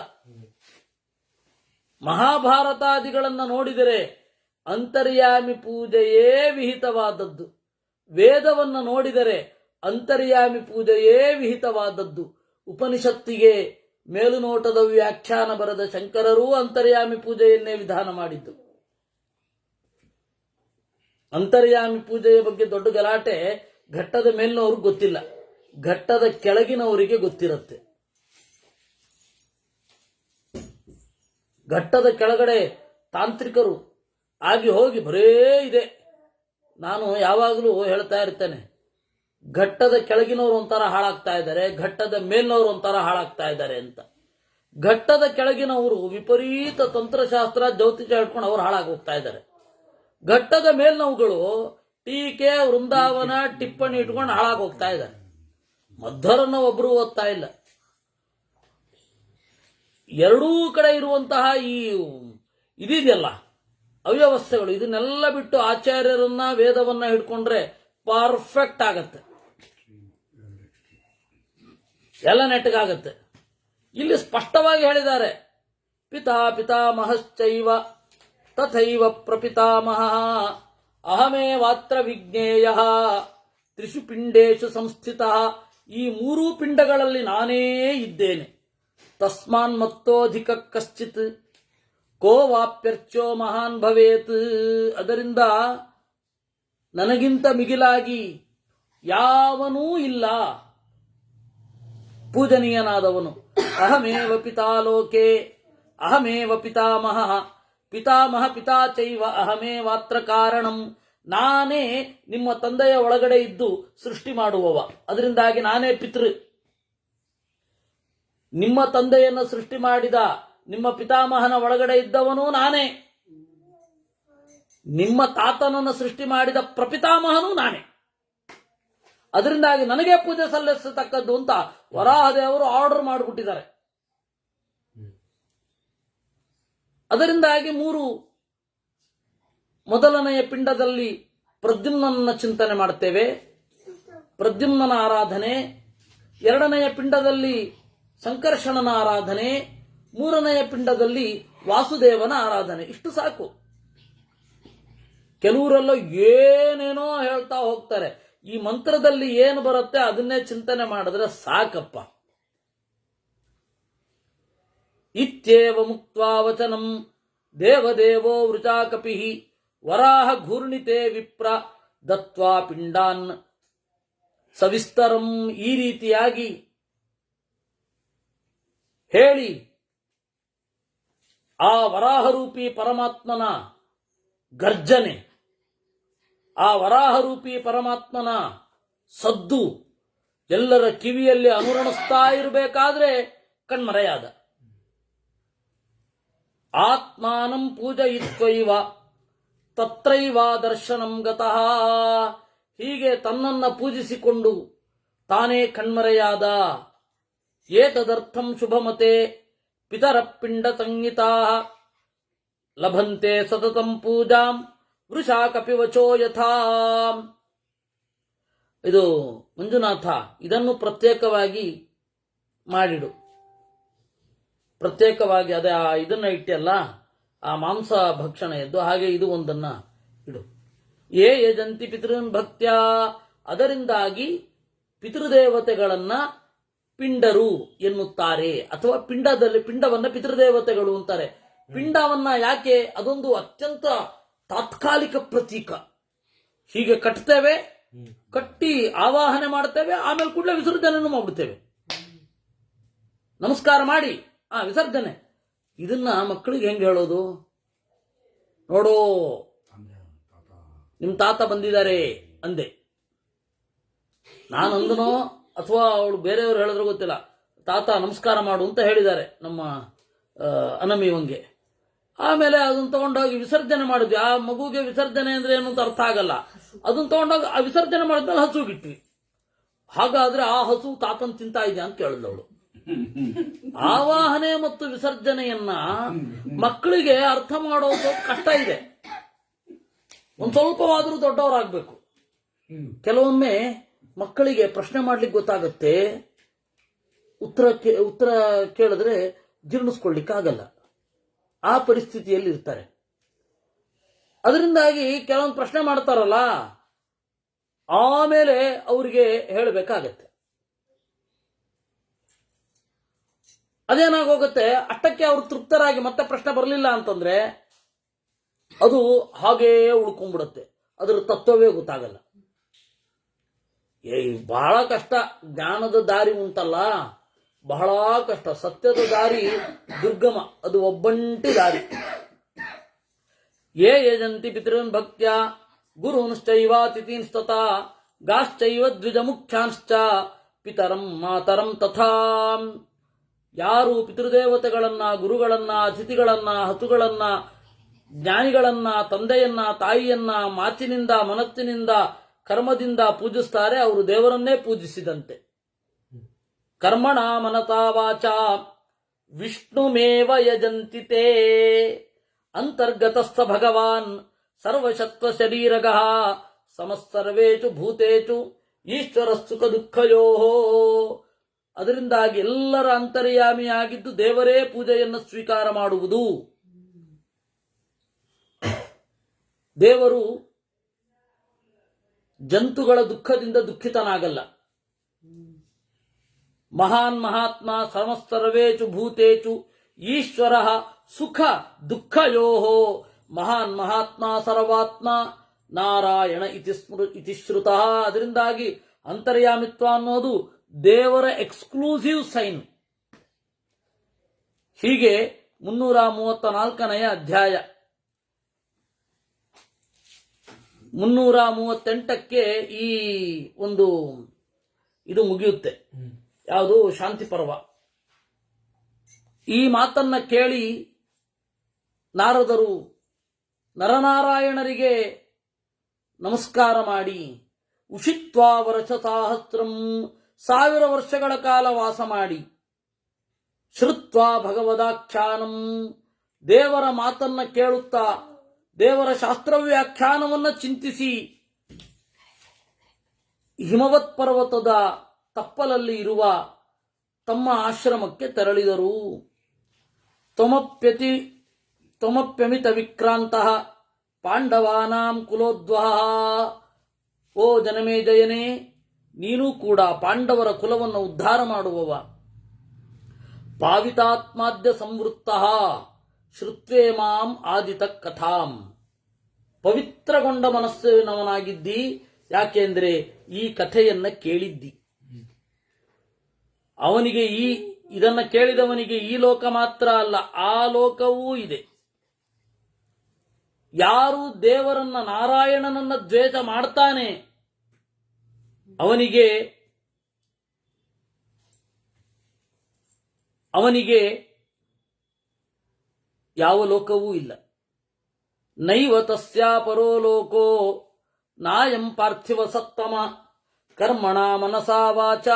ಮಹಾಭಾರತಾದಿಗಳನ್ನ ನೋಡಿದರೆ ಅಂತರ್ಯಾಮಿ ಪೂಜೆಯೇ ವಿಹಿತವಾದದ್ದು. ವೇದವನ್ನು ನೋಡಿದರೆ ಅಂತರ್ಯಾಮಿ ಪೂಜೆಯೇ ವಿಹಿತವಾದದ್ದು. ಉಪನಿಷತ್ತಿಗೆ ಮೇಲುನೋಟದ ವ್ಯಾಖ್ಯಾನ ಬರೆದ ಶಂಕರರೂ ಅಂತರ್ಯಾಮಿ ಪೂಜೆಯನ್ನೇ ವಿಧಾನ ಮಾಡಿದ್ದು. ಅಂತರ್ಯಾಮಿ ಪೂಜೆಯ ಬಗ್ಗೆ ದೊಡ್ಡ ಗಲಾಟೆ ಘಟ್ಟದ ಮೇಲಿನವ್ರಿಗೆ ಗೊತ್ತಿಲ್ಲ, ಘಟ್ಟದ ಕೆಳಗಿನವರಿಗೆ ಗೊತ್ತಿರುತ್ತೆ. ಘಟ್ಟದ ಕೆಳಗಡೆ ತಾಂತ್ರಿಕರು ಆಗಿ ಹೋಗಿ ಬರೇ ಇದೆ. ನಾನು ಯಾವಾಗಲೂ ಹೇಳ್ತಾ ಇರ್ತೇನೆ, ಘಟ್ಟದ ಕೆಳಗಿನವರು ಒಂಥರ ಹಾಳಾಗ್ತಾ ಇದ್ದಾರೆ, ಘಟ್ಟದ ಮೇಲಿನವರು ಒಂಥರ ಹಾಳಾಗ್ತಾ ಇದ್ದಾರೆ ಅಂತ. ಘಟ್ಟದ ಕೆಳಗಿನವರು ವಿಪರೀತ ತಂತ್ರಶಾಸ್ತ್ರ, ಜ್ಯೋತಿಷ ಹಿಡ್ಕೊಂಡು ಅವರು ಹಾಳಾಗಿ ಹೋಗ್ತಾ ಇದ್ದಾರೆ. ಘಟ್ಟದ ಮೇಲಿನವುಗಳು ಟೀಕೆ, ವೃಂದಾವನ, ಟಿಪ್ಪಣಿ ಇಟ್ಕೊಂಡು ಹಾಳಾಗಿ ಹೋಗ್ತಾ ಇದ್ದಾರೆ. ಮಧ್ವರನ್ನ ಒಬ್ಬರು ಓದ್ತಾ ಇಲ್ಲ. ಎರಡೂ ಕಡೆ ಇರುವಂತಹ ಈ ಇದೆಯಲ್ಲ ಅವ್ಯವಸ್ಥೆಗಳು, ಇದನ್ನೆಲ್ಲ ಬಿಟ್ಟು ಆಚಾರ್ಯರನ್ನ, ವೇದವನ್ನ ಹಿಡ್ಕೊಂಡ್ರೆ ಪರ್ಫೆಕ್ಟ್ ಆಗತ್ತೆ, ಎಲ್ಲ ನೆಟ್ಟಗಾಗತ್ತೆ. ಇಲ್ಲಿ ಸ್ಪಷ್ಟವಾಗಿ ಹೇಳಿದ್ದಾರೆ, ಪಿತಾ ಪಿತಾಮಹಶ್ಚೈವ ತಥೈವ ಪ್ರಪಿತಾಮಹಃ ಅಹಮೇವಾತ್ರ ವಿಜ್ಞೇಯಃ ತ್ರಿಷು ಪಿಂಡೇಶು ಸಂಸ್ಥಿತಃ. ಈ ಮೂರೂ ಪಿಂಡಗಳಲ್ಲಿ ನಾನೇ ಇದ್ದೇನೆ. ತಸ್ಮಾನ್ ಮತ್ತೋಧಿಕ ಕಶ್ಚಿತ್ ಕೋ ವಾಪ್ಯರ್ಚೋ ಮಹಾನ್ ಭವೇತ್. ಅದರಿಂದ ನನಗಿಂತ ಮಿಗಿಲಾಗಿ ಯಾವನೂ ಇಲ್ಲ ಪೂಜನೀಯನಾದವನು. ಅಹಮೇವ ಪಿತಾ ಲೋಕೆ ಅಹಮೇವ ಪಿತಾಮಹಃ ಪಿತಾಮಹ ಪಿತಾ ಚೈವ ಅಹಮೇವಾತ್ರ ಕಾರಣಂ. ನಾನೇ ನಿಮ್ಮ ತಂದೆಯ ಒಳಗಡೆ ಇದ್ದು ಸೃಷ್ಟಿ ಮಾಡುವವ, ಅದರಿಂದಾಗಿ ನಾನೇ ಪಿತೃ. ನಿಮ್ಮ ತಂದೆಯನ್ನು ಸೃಷ್ಟಿ ಮಾಡಿದ ನಿಮ್ಮ ಪಿತಾಮಹನ ಒಳಗಡೆ ಇದ್ದವನು ನಾನೇ. ನಿಮ್ಮ ತಾತನನ್ನು ಸೃಷ್ಟಿ ಮಾಡಿದ ಪ್ರಪಿತಾಮಹನೂ ನಾನೇ. ಅದರಿಂದಾಗಿ ನನಗೆ ಪೂಜೆ ಸಲ್ಲಿಸತಕ್ಕದ್ದು ಅಂತ ವರಾಹದೇವರು ಆರ್ಡರ್ ಮಾಡಿಬಿಟ್ಟಿದ್ದಾರೆ. ಅದರಿಂದಾಗಿ ಮೊದಲನೆಯ ಪಿಂಡದಲ್ಲಿ ಪ್ರದ್ಯುಮ್ನನ ಚಿಂತನೆ ಮಾಡ್ತೇವೆ, ಪ್ರದ್ಯುಮ್ನನ ಆರಾಧನೆ. ಎರಡನೆಯ ಪಿಂಡದಲ್ಲಿ ಸಂಕರ್ಷಣನ ಆರಾಧನೆ. ಮೂರನೆಯ ಪಿಂಡದಲ್ಲಿ ವಾಸುದೇವನ ಆರಾಧನೆ. ಇಷ್ಟು ಸಾಕು. ಕೆಲವರೆಲ್ಲ ಏನೇನೋ ಹೇಳ್ತಾ ಹೋಗ್ತಾರೆ. ಈ ಮಂತ್ರದಲ್ಲಿ ಏನು ಬರುತ್ತೆ ಅದನ್ನೇ ಚಿಂತನೆ ಮಾಡಿದ್ರೆ ಸಾಕಪ್ಪ. ಇತ್ಯೇವ ಮುಕ್ತ್ವಾ ವಚನಂ ದೇವದೇವೋ ವೃಚಾ ಕಪಿಃ ವರಾಹ ಘೂರ್ಣಿತೆ ವಿಪ್ರ ದತ್ವಾ ಪಿಂಡಾನ್ ಸವಿಸ್ತರಂ. ಈ ರೀತಿಯಾಗಿ ಹೇಳಿ ಆ ವರಾಹರೂಪಿ ಪರಮಾತ್ಮನ ಗರ್ಜನೆ, ಆ ವರಾಹರೂಪಿ ಪರಮಾತ್ಮನ ಸದ್ದು ಎಲ್ಲರ ಕಿವಿಯಲ್ಲಿ ಅನುರಣಿಸ್ತಾ ಇರಬೇಕಾದ್ರೆ ಕಣ್ಮರೆಯಾದ. ಆತ್ಮಾನಂ ಪೂಜಯಿತ್ವೈವ ತತ್ರೈವ ದರ್ಶನಂ ಗತಃ. ಹೀಗೆ ತನ್ನನ್ನ ಪೂಜಿಸಿಕೊಂಡು ತಾನೇ ಕಣ್ಮರೆಯಾದ. ಏತದರ್ಥಂ ಶುಭಮತೆ ಪಿತರ ಪಿಂಡ ಸಂಹಿತಾ ಲಭಂತೆ ಸತತಂ ಪೂಜಾಂ ವೃಷಾ ಕಪಿವಚೋ ಯಥಾ. ಇದು ಮಂಜುನಾಥ, ಇದನ್ನು ಪ್ರತ್ಯೇಕವಾಗಿ ಮಾಡಿಡು. ಪ್ರತ್ಯೇಕವಾಗಿ ಅದೇ ಇದನ್ನ ಇಟ್ಟಲ್ಲ, ಆ ಮಾಂಸ ಭಕ್ಷಣೆ ಎದ್ದು, ಹಾಗೆ ಇದು ಒಂದನ್ನ ಇಡು. ಏ ಯಜಂತಿ ಪಿತೃನ್ ಭಕ್ತ್ಯ. ಅದರಿಂದಾಗಿ ಪಿತೃದೇವತೆಗಳನ್ನ ಪಿಂಡರು ಎನ್ನುತ್ತಾರೆ, ಅಥವಾ ಪಿಂಡವನ್ನ ಪಿತೃದೇವತೆಗಳು ಅಂತಾರೆ. ಪಿಂಡವನ್ನ ಯಾಕೆ? ಅದೊಂದು ಅತ್ಯಂತ ತಾತ್ಕಾಲಿಕ ಪ್ರತೀಕ. ಹೀಗೆ ಕಟ್ತೇವೆ, ಕಟ್ಟಿ ಆವಾಹನೆ ಮಾಡ್ತೇವೆ, ಆಮೇಲೆ ಕೂಡಲೇ ವಿಸರ್ಜನೆಯನ್ನು ಮಾಡ್ಬಿಡ್ತೇವೆ. ನಮಸ್ಕಾರ ಮಾಡಿ ವಿಸರ್ಜನೆ. ಇದನ್ನ ಮಕ್ಕಳಿಗೆ ಹೆಂಗೆ ಹೇಳೋದು? ನೋಡೋ ನಿಮ್ ತಾತ ಬಂದಿದ್ದಾರೆ ಅಂದೆ. ನಾನು ಅಂದನೋ ಅಥವಾ ಅವಳು ಬೇರೆಯವರು ಹೇಳಿದ್ರು ಗೊತ್ತಿಲ್ಲ. ತಾತ ನಮಸ್ಕಾರ ಮಾಡು ಅಂತ ಹೇಳಿದ್ದಾರೆ ನಮ್ಮ ಅನಮಿವಂಗೆ. ಆಮೇಲೆ ಅದನ್ನ ತಗೊಂಡೋಗಿ ವಿಸರ್ಜನೆ ಮಾಡಿದ್ವಿ. ಆ ಮಗುಗೆ ವಿಸರ್ಜನೆ ಅಂದ್ರೆ ಏನು ಅಂತ ಅರ್ಥ ಆಗಲ್ಲ. ಅದನ್ನ ತಗೊಂಡೋಗಿ ಆ ವಿಸರ್ಜನೆ ಮಾಡಿದ್ಮೇಲೆ ಹಸುಗಿಟ್ವಿ. ಹಾಗಾದ್ರೆ ಆ ಹಸು ತಾತನ್ ತಿಂತಾ ಇದೆಯಾ ಅಂತ ಕೇಳಿದವಳು. ಆವಾಹನೆ ಮತ್ತು ವಿಸರ್ಜನೆಯನ್ನ ಮಕ್ಕಳಿಗೆ ಅರ್ಥ ಮಾಡೋದು ಕಷ್ಟ ಇದೆ. ಒಂದ್ ಸ್ವಲ್ಪವಾದರೂ ದೊಡ್ಡವರಾಗಬೇಕು. ಕೆಲವೊಮ್ಮೆ ಮಕ್ಕಳಿಗೆ ಪ್ರಶ್ನೆ ಮಾಡ್ಲಿಕ್ಕೆ ಗೊತ್ತಾಗುತ್ತೆ, ಉತ್ತರ ಕೇಳಿದ್ರೆ ಜೀರ್ಣಿಸ್ಕೊಳ್ಳಿಕ್ಕಾಗಲ್ಲ. ಆ ಪರಿಸ್ಥಿತಿಯಲ್ಲಿ ಇರ್ತಾರೆ. ಅದರಿಂದಾಗಿ ಕೆಲವೊಂದು ಪ್ರಶ್ನೆ ಮಾಡ್ತಾರಲ್ಲ, ಆಮೇಲೆ ಅವರಿಗೆ ಹೇಳಬೇಕಾಗತ್ತೆ. ಅದೇನಾಗೋಗುತ್ತೆ, ಅಷ್ಟಕ್ಕೆ ಅವರು ತೃಪ್ತರಾಗಿ ಮತ್ತೆ ಪ್ರಶ್ನೆ ಬರಲಿಲ್ಲ ಅಂತಂದ್ರೆ ಅದು ಹಾಗೇ ಉಳ್ಕೊಂಡ್ಬಿಡುತ್ತೆ. ಅದರ ತತ್ವವೇ ಗೊತ್ತಾಗಲ್ಲ. ಬಹಳ ಕಷ್ಟ. ಜ್ಞಾನದ ದಾರಿ ಉಂಟಲ್ಲ, ಬಹಳ ಕಷ್ಟ. ಸತ್ಯದ ದಾರಿ ದುರ್ಗಮ, ಅದು ಒಬ್ಬಂಟಿ ದಾರಿ. ಯೇ ಯಜಂತಿ ಪಿತೃನ್ ಭಕ್ತ್ಯ ಗುರುನ್ಶ್ಚೈವ ತಿಥೀನ್ಸ್ತತ ಗಾಶ್ಚೈವ ದ್ವಿಜ ಮುಖ್ಯಾಂಶ್ಚ ಪಿತರಂ ಮಾತರಂ ತಥಾ. ಯಾರು ಪಿತೃದೇವತೆಗಳನ್ನ, ಗುರುಗಳನ್ನ, ಅತಿಥಿಗಳನ್ನ, ಹಸುಗಳನ್ನ, ಜ್ಞಾನಿಗಳನ್ನ, ತಂದೆಯನ್ನ, ತಾಯಿಯನ್ನ ಮಾತಿನಿಂದ, ಮನಸ್ಸಿನಿಂದ, ಕರ್ಮದಿಂದ ಪೂಜಿಸ್ತಾರೆ, ಅವರು ದೇವರನ್ನೇ ಪೂಜಿಸಿದಂತೆ. ಕರ್ಮಣ ಮನತಾ ವಾಚ ವಿಷ್ಣುಮೇವ ಯಜಂತಿತೆ ಅಂತರ್ಗತಸ್ಥ ಭಗವಾನ್ ಸರ್ವಶತ್ವ ಶರೀರಗಃ ಸಮಸ್ಸರ್ವೇಚು ಭೂತೇಚು ಈಶ್ವರ ಸುಖ ದುಃಖಯೋ. ಅದರಿಂದಾಗಿ ಎಲ್ಲರ ಅಂತರ್ಯಾಮಿಯಾಗಿದ್ದು ದೇವರೇ ಪೂಜೆಯನ್ನು ಸ್ವೀಕಾರ ಮಾಡುವುದು. ದೇವರು ಜಂತುಗಳ ದುಃಖದಿಂದ ದುಃಖಿತನಾಗಲ್ಲ. ಮಹಾನ್ ಮಹಾತ್ಮ ಸಮಸ್ತರ್ವೇಚು ಭೂತೇಚು ಈಶ್ವರ ಸುಖ ದುಃಖಯೋ. ಮಹಾನ್ ಮಹಾತ್ಮ ಸರ್ವಾತ್ಮ ನಾರಾಯಣ ಇತಿ ಶ್ರುತಃ. ಅದರಿಂದಾಗಿ ಅಂತರ್ಯಾಮಿತ್ವ ಅನ್ನೋದು ದೇವರ ಎಕ್ಸ್ಕ್ಲೂಸಿವ್ ಸೈನ್. ಹೀಗೆ 334ನೇ ಅಧ್ಯಾಯ 338ಕ್ಕೆ ಈ ಒಂದು ಇದು ಮುಗಿಯುತ್ತೆ. ಯಾವುದು? ಶಾಂತಿ ಪರ್ವ. ಈ ಮಾತನ್ನ ಕೇಳಿ ನಾರದರು ನರನಾರಾಯಣರಿಗೆ ನಮಸ್ಕಾರ ಮಾಡಿ ಉಷಿತ್ವಾ ವರ್ಷಸಾಹಸ್ರಂ 1000 ವರ್ಷಗಳ ಕಾಲ ವಾಸ ಮಾಡಿ ಶ್ರುತ್ವಾ ಭಗವದಾಖ್ಯಾನಂ ದೇವರ ಮಾತನ್ನ ಕೇಳುತ್ತಾ ದೇವರ ಶಾಸ್ತ್ರವ್ಯಾಖ್ಯಾನವನ್ನ ಚಿಂತಿಸಿ ಹಿಮವತ್ ಪರ್ವತದ ತಪ್ಪಲಲ್ಲಿ ಇರುವ ತಮ್ಮ ಆಶ್ರಮಕ್ಕೆ ತೆರಳಿದರು. ತ್ವಮಪ್ಯಮಿತ ವಿಕ್ರಾಂತ ಪಾಂಡವಾನಾಂ ಕುಲೋದ್ವಹ. ಓ ಜನಮೇಜಯನೇ, ನೀನು ಕೂಡ ಪಾಂಡವರ ಕುಲವನ್ನು ಉದ್ಧಾರ ಮಾಡುವವ. ಪಾವಿತಾತ್ಮಾದ್ಯ ಸಂವೃತ್ತ ಶ್ರುತ್ವೇ ಮಾಂ ಆದಿತ ಕಥಾಂ. ಪವಿತ್ರಗೊಂಡ ಮನಸ್ಸಿನವನಾಗಿದ್ದಿ, ಯಾಕೆಂದ್ರೆ ಈ ಕಥೆಯನ್ನ ಕೇಳಿದ್ದಿ. ಅವನಿಗೆ ಇದನ್ನ ಕೇಳಿದವನಿಗೆ ಈ ಲೋಕ ಮಾತ್ರ ಅಲ್ಲ, ಆ ಲೋಕವೂ ಇದೆ. ಯಾರು ದೇವರನ್ನ ನಾರಾಯಣನನ್ನ ದ್ವೇಷ ಮಾಡ್ತಾನೆ ಅವನಿಗೆ ಯಾವ ಲೋಕವೂ ಇಲ್ಲ. ನೈವ ತಸ್ಯಾ ಪರೋ ಲೋಕೋ ನಾಯಂ ಪಾರ್ಥಿವ ಸತ್ತಮ ಕರ್ಮಣ ಮನಸಾ ವಾಚ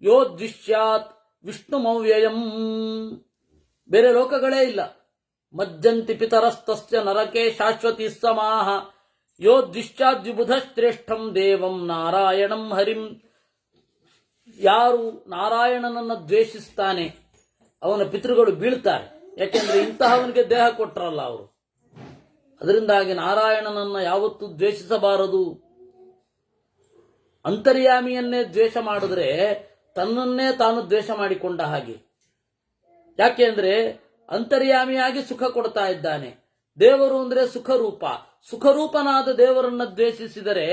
ಯೋದ್ವಿಷ್ಯಾತ್ ವಿಷ್ಣುಮವ್ಯಯಂ. ಬೇರೆ ಲೋಕಗಳೇ ಇಲ್ಲ. ಮಜ್ಜಂತಿ ಪಿತರಸ್ತಸ್ಯ ನರಕೆ ಶಾಶ್ವತಿ ಸಮಾಹ ಯೋದ್ವಿಷ್ಯಾದ್ವಿಬುಧಶ್ರೇಷ್ಠಂ ದೇವಂ ನಾರಾಯಣಂ ಹರಿಂ. ಯಾರು ನಾರಾಯಣನನ್ನ ದ್ವೇಷಿಸ್ತಾನೆ ಅವನ ಪಿತೃಗಳು ಬೀಳ್ತಾರೆ. ಯಾಕೆಂದ್ರೆ ಇಂತಹವನಿಗೆ ದೇಹ ಕೊಟ್ಟರಲ್ಲ ಅವರು. ಅದರಿಂದಾಗಿ ನಾರಾಯಣನನ್ನ ಯಾವತ್ತೂ ದ್ವೇಷಿಸಬಾರದು. ಅಂತರ್ಯಾಮಿಯನ್ನೇ ದ್ವೇಷ ಮಾಡಿದ್ರೆ ತನ್ನನ್ನೇ ತಾನು ದ್ವೇಷ ಮಾಡಿಕೊಂಡ ಹಾಗೆ. ಯಾಕೆಂದ್ರೆ ಅಂತರ್ಯಾಮಿಯಾಗಿ ಸುಖ ಕೊಡ್ತಾ ಇದ್ದಾನೆ. ದೇವರು ಅಂದ್ರೆ ಸುಖರೂಪ. ಸುಖರೂಪನಾದ ದೇವರನ್ನ ದ್ವೇಷಿಸಿದರೆ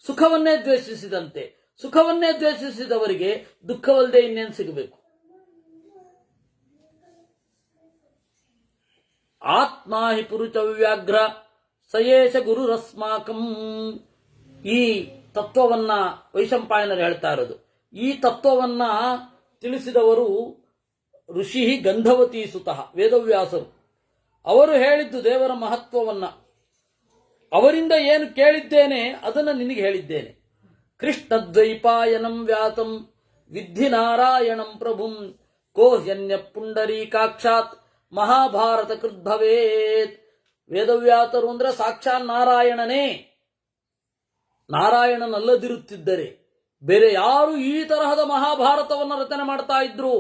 ಸುಖವನ್ನೇ ದ್ವೇಷಿಸಿದಂತೆ. ಸುಖವನ್ನೇ ದ್ವೇಷಿಸಿದವರಿಗೆ ದುಃಖವಲ್ಲದೆ ಇನ್ನೇನು ಸಿಗಬೇಕು. ಆತ್ಮ ಹಿ ಪುರುಷವ್ಯಾಘ್ರ ಸಯೇಶ ಗುರುರಸ್ಮಾಕಂ. ಈ ತತ್ವವನ್ನ ವೈಶಂಪಾಯನರು ಹೇಳ್ತಾ ಇರೋದು. ಈ ತತ್ವವನ್ನ ತಿಳಿಸಿದವರು ಋಷಿ ಗಂಧವತಿ ಸುತಃ ವೇದವ್ಯಾಸರು. ಅವರು ಹೇಳಿದ್ದು ದೇವರ ಮಹತ್ವವನ್ನ. ಅವರಿಂದ ಏನು ಕೇಳಿದ್ದೇನೆ ಅದನ್ನು ನಿನಗೆ ಹೇಳಿದ್ದೇನೆ. ಕೃಷ್ಣದ್ವೈಪಾಯನಂ ವ್ಯಾತಂ ವಿದ್ಧಿ ನಾರಾಯಣಂ ಪ್ರಭುಂ ಕೋಹ್ಯನ್ಯ ಪುಂಡರೀಕಾಕ್ಷಾತ್ ಮಹಾಭಾರತ ಕೃದ್ಭವೇತ್. ವೇದವ್ಯಾಸರು ಅಂದ್ರೆ ಸಾಕ್ಷಾತ್ ನಾರಾಯಣನೇ. ನಾರಾಯಣನಲ್ಲದಿರುತ್ತಿದ್ದರೆ ಬೇರೆ ಯಾರು ಈ ತರಹದ ಮಹಾಭಾರತವನ್ನು ರಚನೆ ಮಾಡ್ತಾ ಇದ್ರು?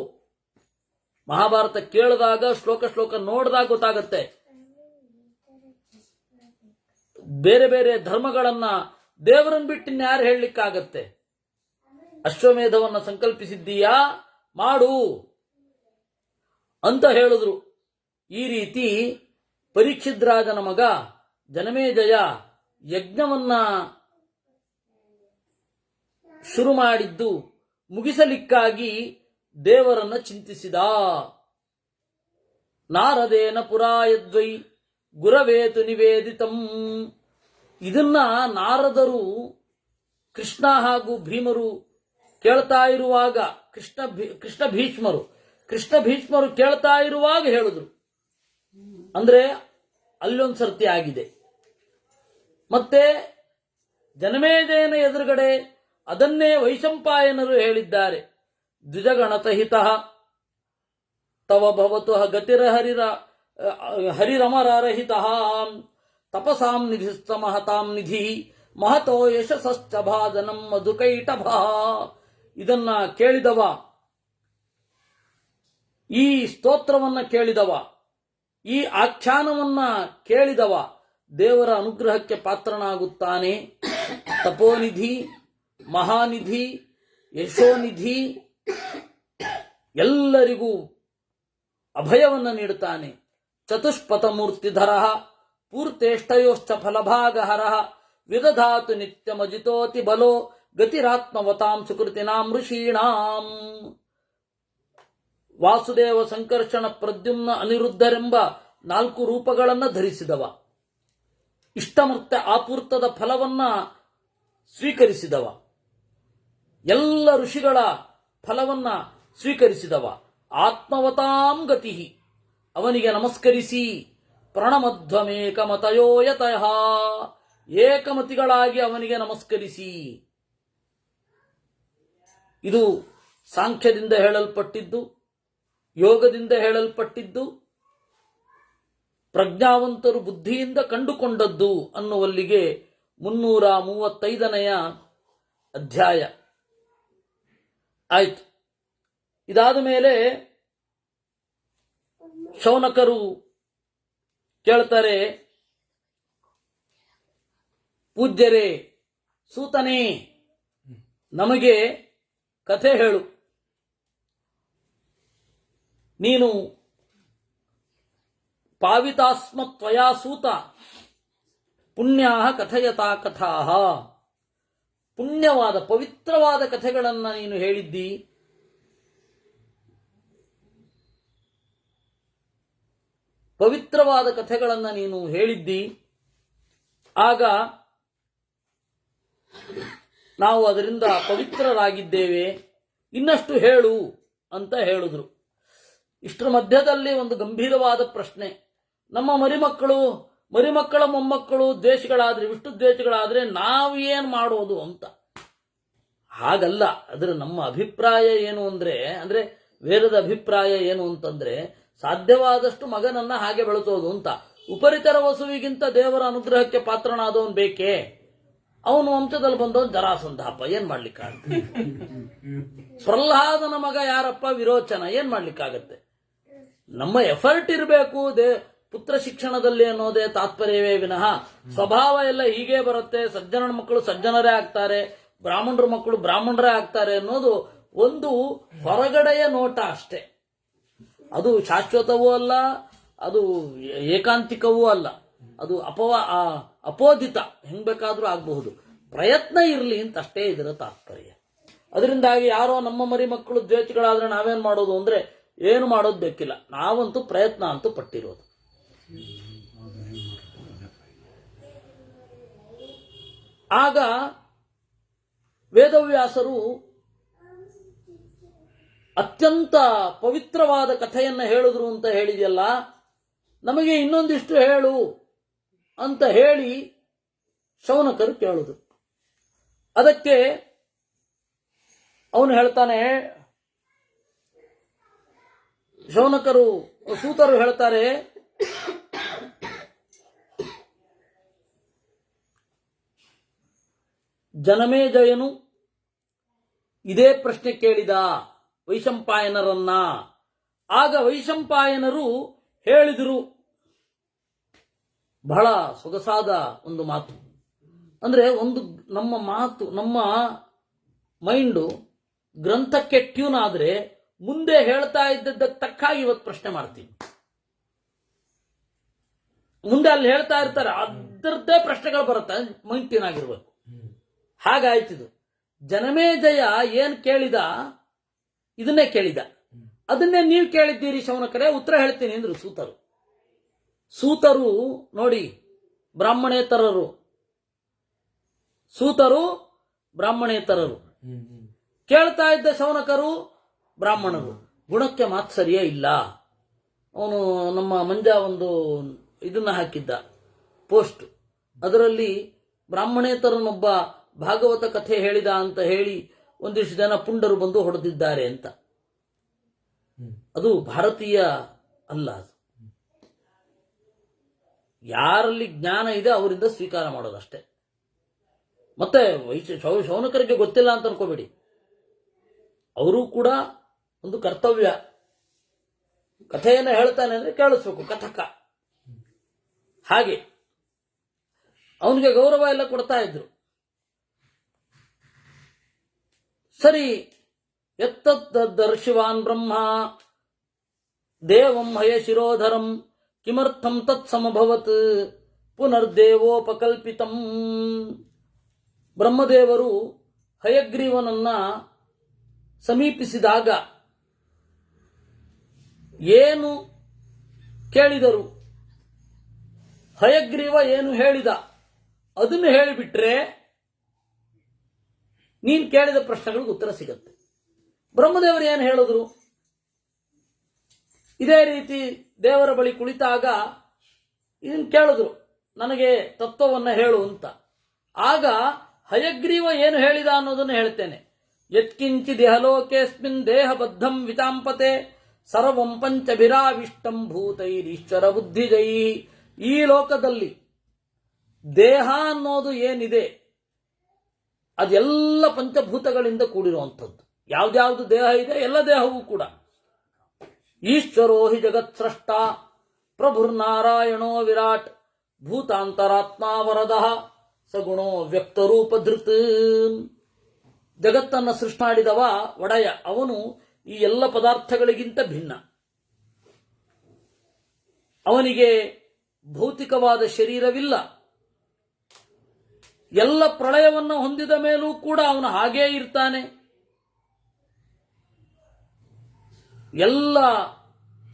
ಮಹಾಭಾರತ ಕೇಳಿದಾಗ ಶ್ಲೋಕ ಶ್ಲೋಕ ನೋಡಿದಾಗ ಗೊತ್ತಾಗತ್ತೆ. ಬೇರೆ ಬೇರೆ ಧರ್ಮಗಳನ್ನ ದೇವರನ್ನು ಬಿಟ್ಟಿನ್ಯಾರು ಹೇಳಲಿಕ್ಕಾಗತ್ತೆ? ಅಶ್ವಮೇಧವನ್ನ ಸಂಕಲ್ಪಿಸಿದ್ದೀಯಾ, ಮಾಡು ಅಂತ ಹೇಳಿದ್ರು. ಈ ರೀತಿ ಪರೀಕ್ಷಿದ್ರಾಜನ ಮಗ ಜನಮೇಜಯ ಯಜ್ಞವನ್ನ ಶುರು ಮಾಡಿದ್ದು ಮುಗಿಸಲಿಕ್ಕಾಗಿ ದೇವರನ್ನ ಚಿಂತಿಸಿದ. ನಾರದೇನ ಪುರಾಯದ್ವೈ ಗುರವೇತು ನಿವೇದಿತಂ. ಇದನ್ನ ನಾರದರು ಕೃಷ್ಣ ಹಾಗೂ ಭೀಮರು ಕೇಳ್ತಾ ಇರುವಾಗ, ಕೃಷ್ಣ ಭೀಷ್ಮರು ಕೇಳ್ತಾ ಇರುವಾಗ ಹೇಳಿದ್ರು. ಅಂದ್ರೆ ಅಲ್ಲೊಂದು ಸರ್ತಿ ಆಗಿದೆ. ಮತ್ತೆ ಜನಮೇಜಯನ ಎದುರುಗಡೆ ಅದನ್ನೇ ವೈಶಂಪಾಯನರು ಹೇಳಿದ್ದಾರೆ. ದ್ವಿಜಗಣತಹಿತ ತವ ಭವತು ಗತಿರ ಹರಿರಮರಹಿತ ತಪಸಾಂ ನಿಧಿಸ್ತಮಹತಾಂ ನಿಧಿ ಮಹತೋ ಯಶಸ್ಸ ಭಾಜನಂ ಮಧುಕೈಟಭ. ಇದನ್ನ ಕೇಳಿದವ, ಈ ಸ್ತೋತ್ರವನ್ನ ಕೇಳಿದವ, ಈ ಆಖ್ಯಾನವನ್ನ ಕೇಳಿದವ ದೇವರ ಅನುಗ್ರಹಕ್ಕೆ ಪಾತ್ರನಾಗುತ್ತಾನೆ. ತಪೋನಿಧಿ, ಮಹಾನಿಧಿ, ಯಶೋನಿಧಿ, ಎಲ್ಲರಿಗೂ ಅಭಯವನ್ನ ನೀಡುತ್ತಾನೆ. ಚತುಷ್ಪಥ ಮೂರ್ತಿಧರ ಪೂರ್ತೇಷ್ಟಯೋಶ್ಚ ಫಲಭಾಗಹರ ವಿದಧಾತು ನಿತ್ಯಮಜಿತೋತಿ ಬಲೋ ಗತಿರಾತ್ಮವತಾಂ ಸುಕೃತಿನಾಂ ಋಷೀಣಾಂ. ವಾಸುದೇವ, ಸಂಕರ್ಷಣ, ಪ್ರದ್ಯುಮ್ನ, ಅನಿರುದ್ಧರೆಂಬ 4 ರೂಪಗಳನ್ನು ಧರಿಸಿದವ. ಇಷ್ಟಮರ್ಥ ಆಪೂರ್ತದ ಫಲವನ್ನ ಸ್ವೀಕರಿಸಿದವ. ಎಲ್ಲ ಋಷಿಗಳ ಫಲವನ್ನ ಸ್ವೀಕರಿಸಿದವ. ಆತ್ಮವತಾಂ ಗತಿ. ಅವನಿಗೆ ನಮಸ್ಕರಿಸಿ ಪ್ರಣಮಧ್ವಮೇಕಮತಯೋಯತಃ, ಏಕಮತಿಗಳಾಗಿ ಅವನಿಗೆ ನಮಸ್ಕರಿಸಿ. ಇದು ಸಾಂಖ್ಯದಿಂದ ಹೇಳಲ್ಪಟ್ಟಿದ್ದು, ಯೋಗದಿಂದ ಹೇಳಲ್ಪಟ್ಟಿದ್ದು, ಪ್ರಜ್ಞಾವಂತರು ಬುದ್ಧಿಯಿಂದ ಕಂಡುಕೊಂಡದ್ದು ಅನ್ನುವಲ್ಲಿಗೆ 335ನೆಯ ಅಧ್ಯಾಯ ಆಯಿತು. ಇದಾದ ಮೇಲೆ ಶೌನಕರು ಕೇಳ್ತಾರೆ, ಪೂಜ್ಯರೇ, ಸೂತನೇ, ನಮಗೆ ಕಥೆ ಹೇಳು. ನೀನು ಪಾವಿತಾಸ್ಮತ್ವಯಾ ಸೂತ ಪುಣ್ಯಾ ಕಥಯತಾ ಕಥಾ, ಪುಣ್ಯವಾದ ಪವಿತ್ರವಾದ ಕಥೆಗಳನ್ನು ನೀನು ಹೇಳಿದ್ದಿ. ಪವಿತ್ರವಾದ ಕಥೆಗಳನ್ನು ನೀನು ಹೇಳಿದ್ದಿ. ಆಗ ನಾವು ಅದರಿಂದ ಪವಿತ್ರರಾಗಿದ್ದೇವೆ, ಇನ್ನಷ್ಟು ಹೇಳು ಅಂತ ಹೇಳಿದ್ರು. ಇಷ್ಟರ ಮಧ್ಯದಲ್ಲಿ ಒಂದು ಗಂಭೀರವಾದ ಪ್ರಶ್ನೆ. ನಮ್ಮ ಮರಿಮಕ್ಕಳ ಮೊಮ್ಮಕ್ಕಳು ದ್ವೇಷಗಳಾದ್ರೆ, ವಿಷ್ಣು ದ್ವೇಷಗಳಾದ್ರೆ ನಾವು ಏನು ಮಾಡೋದು ಅಂತ. ಹಾಗಲ್ಲ. ಅದರ ನಮ್ಮ ಅಭಿಪ್ರಾಯ ಏನು ಅಂದ್ರೆ ವೇದದ ಅಭಿಪ್ರಾಯ ಏನು ಅಂತಂದ್ರೆ, ಸಾಧ್ಯವಾದಷ್ಟು ಮಗನನ್ನ ಹಾಗೆ ಬೆಳೆಸೋದು ಅಂತ. ಉಪರಿತರ ವಸುವಿಗಿಂತ ದೇವರ ಅನುಗ್ರಹಕ್ಕೆ ಪಾತ್ರನಾದವನು ಬೇಕೇ? ಅವನು ವಂಶದಲ್ಲಿ ಬಂದವನು ಜರಾಸಂಧಾಪ, ಏನ್ ಮಾಡ್ಲಿಕ್ಕಾಗತ್ತೆ? ಪ್ರಹ್ಲಾದನ ಮಗ ಯಾರಪ್ಪ? ವಿರೋಚನ, ಏನ್ ಮಾಡ್ಲಿಕ್ಕಾಗತ್ತೆ? ನಮ್ಮ ಎಫರ್ಟ್ ಇರಬೇಕು ಪುತ್ರ ಶಿಕ್ಷಣದಲ್ಲಿ ಅನ್ನೋದೇ ತಾತ್ಪರ್ಯವೇ ವಿನಃ ಸ್ವಭಾವ ಎಲ್ಲ ಹೀಗೆ ಬರುತ್ತೆ, ಸಜ್ಜನರ ಮಕ್ಕಳು ಸಜ್ಜನರೇ ಆಗ್ತಾರೆ, ಬ್ರಾಹ್ಮಣರ ಮಕ್ಕಳು ಬ್ರಾಹ್ಮಣರೇ ಆಗ್ತಾರೆ ಅನ್ನೋದು ಒಂದು ಹೊರಗಡೆಯ ನೋಟ ಅಷ್ಟೇ. ಅದು ಶಾಶ್ವತವೂ ಅಲ್ಲ, ಅದು ಏಕಾಂತಿಕವೂ ಅಲ್ಲ, ಅದು ಅಪೋದಿತ, ಹೆಂಗ್ ಬೇಕಾದ್ರೂ ಆಗಬಹುದು. ಪ್ರಯತ್ನ ಇರಲಿ ಅಂತ ಅಷ್ಟೇ ಇದರ ತಾತ್ಪರ್ಯ. ಅದರಿಂದಾಗಿ ಯಾರೋ ನಮ್ಮ ಮರಿ ಮಕ್ಕಳು ದ್ವೇಷಗಳಾದ್ರೆ ನಾವೇನ್ ಮಾಡೋದು ಅಂದ್ರೆ ಏನು ಮಾಡೋದು ಬೇಕಿಲ್ಲ, ನಾವಂತೂ ಪ್ರಯತ್ನ ಅಂತೂ ಪಟ್ಟಿರೋದು. ಆಗ ವೇದವ್ಯಾಸರು ಅತ್ಯಂತ ಪವಿತ್ರವಾದ ಕಥೆಯನ್ನು ಹೇಳಿದ್ರು ಅಂತ ಹೇಳಿದೆಯಲ್ಲ, ನಮಗೆ ಇನ್ನೊಂದಿಷ್ಟು ಹೇಳು ಅಂತ ಹೇಳಿ ಶೌನಕರು ಕೇಳುದು. ಅದಕ್ಕೆ ಅವನು ಹೇಳ್ತಾನೆ, ಸೂತರು ಹೇಳ್ತಾರೆ, ಜನಮೇಜಯನು ಇದೇ ಪ್ರಶ್ನೆ ಕೇಳಿದ ವೈಶಂಪಾಯನರನ್ನ. ಆಗ ವೈಶಂಪಾಯನರು ಹೇಳಿದರು, ಬಹಳ ಸೊಗಸಾದ ಒಂದು ಮಾತು. ಅಂದ್ರೆ ನಮ್ಮ ಮೈಂಡು ಗ್ರಂಥಕ್ಕೆ ಟ್ಯೂನ್ ಆದ್ರೆ ಮುಂದೆ ಹೇಳ್ತಾ ಇದ್ದದ್ದಕ್ಕೆ ತಕ್ಕಾಗಿ ಇವತ್ತು ಪ್ರಶ್ನೆ ಮಾಡ್ತೀವಿ. ಮುಂದೆ ಅಲ್ಲಿ ಹೇಳ್ತಾ ಇರ್ತಾರೆ, ಅದರದ್ದೇ ಪ್ರಶ್ನೆಗಳು ಬರುತ್ತೆ, ಮೈಂಡ್ ಟ್ಯೂನ್ ಆಗಿರ್ಬೇಕು. ಹಾಗಾಯ್ತಿದು. ಜನಮೇಜಯ ಏನ್ ಕೇಳಿದ ಇದನ್ನೇ ಕೇಳಿದ, ಅದನ್ನೇ ನೀವು ಕೇಳಿದ್ದೀರಿ ಶೌನಕರೇ, ಉತ್ತರ ಹೇಳ್ತೀನಿ ಅಂದ್ರು ಸೂತರು ನೋಡಿ ಬ್ರಾಹ್ಮಣೇತರರು, ಸೂತರು ಬ್ರಾಹ್ಮಣೇತರರು, ಕೇಳ್ತಾ ಇದ್ದ ಶೌನಕರು ಬ್ರಾಹ್ಮಣರು. ಗುಣಕ್ಕೆ ಮಾತ್ಸರ್ಯ ಇಲ್ಲ. ಅವನು ನಮ್ಮ ಮಂಜ ಒಂದು ಇದನ್ನ ಹಾಕಿದ್ದ ಪೋಸ್ಟ್, ಅದರಲ್ಲಿ ಬ್ರಾಹ್ಮಣೇತರನೊಬ್ಬ ಭಾಗವತ ಕಥೆ ಹೇಳಿದ ಅಂತ ಹೇಳಿ ಒಂದಿಷ್ಟು ಜನ ಪುಂಡರು ಬಂದು ಹೊಡೆದಿದ್ದಾರೆ ಅಂತ. ಅದು ಭಾರತೀಯ ಅಲ್ಲ. ಅದು ಯಾರಲ್ಲಿ ಜ್ಞಾನ ಇದೆ ಅವರಿಂದ ಸ್ವೀಕಾರ ಮಾಡೋದಷ್ಟೇ. ಮತ್ತೆ ಶೌನಕರಿಗೆ ಗೊತ್ತಿಲ್ಲ ಅಂತ ಅನ್ಕೋಬೇಡಿ, ಅವರು ಕೂಡ ಒಂದು ಕರ್ತವ್ಯ. ಕಥೆಯನ್ನು ಹೇಳ್ತಾನೆ ಅಂದ್ರೆ ಕೇಳಿಸ್ಬೇಕು, ಕಥಕ. ಹಾಗೆ ಅವನಿಗೆ ಗೌರವ ಎಲ್ಲ ಕೊಡ್ತಾ ಇದ್ರು. ಸರಿ, ಎತ್ತದ್ದರ್ಶಿವಾನ್ ಬ್ರಹ್ಮ ದೇವಂ ಹಯಶಿರೋಧರಂ ಕಿಮರ್ಥಂ ತತ್ಸಮಭವತ್ ಪುನರ್ದೇವೋಪಕಲ್ಪಿತಂ. ಬ್ರಹ್ಮದೇವರು ಹಯಗ್ರೀವನನ್ನ ಸಮೀಪಿಸಿದಾಗ ಏನು ಕೇಳಿದರು, ಹಯಗ್ರೀವ ಏನು ಹೇಳಿದ ಅದನ್ನು ಹೇಳಿಬಿಟ್ರೆ ನೀನು ಕೇಳಿದ ಪ್ರಶ್ನೆಗಳಿಗೆ ಉತ್ತರ ಸಿಗತ್ತೆ. ಬ್ರಹ್ಮದೇವರು ಏನು ಹೇಳಿದ್ರು, ಇದೇ ರೀತಿ ದೇವರ ಬಳಿ ಕುಳಿತಾಗ ಇದನ್ನು ಕೇಳಿದ್ರು, ನನಗೆ ತತ್ವವನ್ನು ಹೇಳು ಅಂತ. ಆಗ ಹಯಗ್ರೀವ ಏನು ಹೇಳಿದ ಅನ್ನೋದನ್ನು ಹೇಳ್ತೇನೆ. ಯತ್ಕಿಂಚಿ ದೇಹಲೋಕೇಸ್ಮಿನ್ ದೇಹಬದ್ಧಂ ವಿಚಾಂಪತೆ ಸರ್ವಂ ಪಂಚಭಿರಾವಿಷ್ಟಂ ಭೂತೈರೀಶ್ವರ ಬುದ್ಧಿಜೈ. ಈ ಲೋಕದಲ್ಲಿ ದೇಹ ಅನ್ನೋದು ಏನಿದೆ ಅದೆಲ್ಲ ಪಂಚಭೂತಗಳಿಂದ ಕೂಡಿರುವಂಥದ್ದು. ಯಾವ್ದ್ಯಾವ್ದು ದೇಹ ಇದೆ ಎಲ್ಲ ದೇಹವೂ ಕೂಡ ಈಶ್ವರೋ ಹಿ ಜಗತ್ ಸೃಷ್ಟ ಪ್ರಭುರ್ನಾರಾಯಣೋ ವಿರಾಟ್ ಭೂತಾಂತರಾತ್ಮ ವರದಃ ಸಗುಣೋ ವ್ಯಕ್ತರೂಪಧೃತ್. ಜಗತ್ತನ್ನು ಸೃಷ್ಟಿ ಮಾಡಿದವ ಒಡೆಯ, ಅವನು ಈ ಎಲ್ಲ ಪದಾರ್ಥಗಳಿಗಿಂತ ಭಿನ್ನ. ಅವನಿಗೆ ಭೌತಿಕವಾದ ಶರೀರವಿಲ್ಲ. ಎಲ್ಲ ಪ್ರಳಯವನ್ನು ಹೊಂದಿದ ಮೇಲೂ ಕೂಡ ಅವನು ಹಾಗೇ ಇರ್ತಾನೆ. ಎಲ್ಲ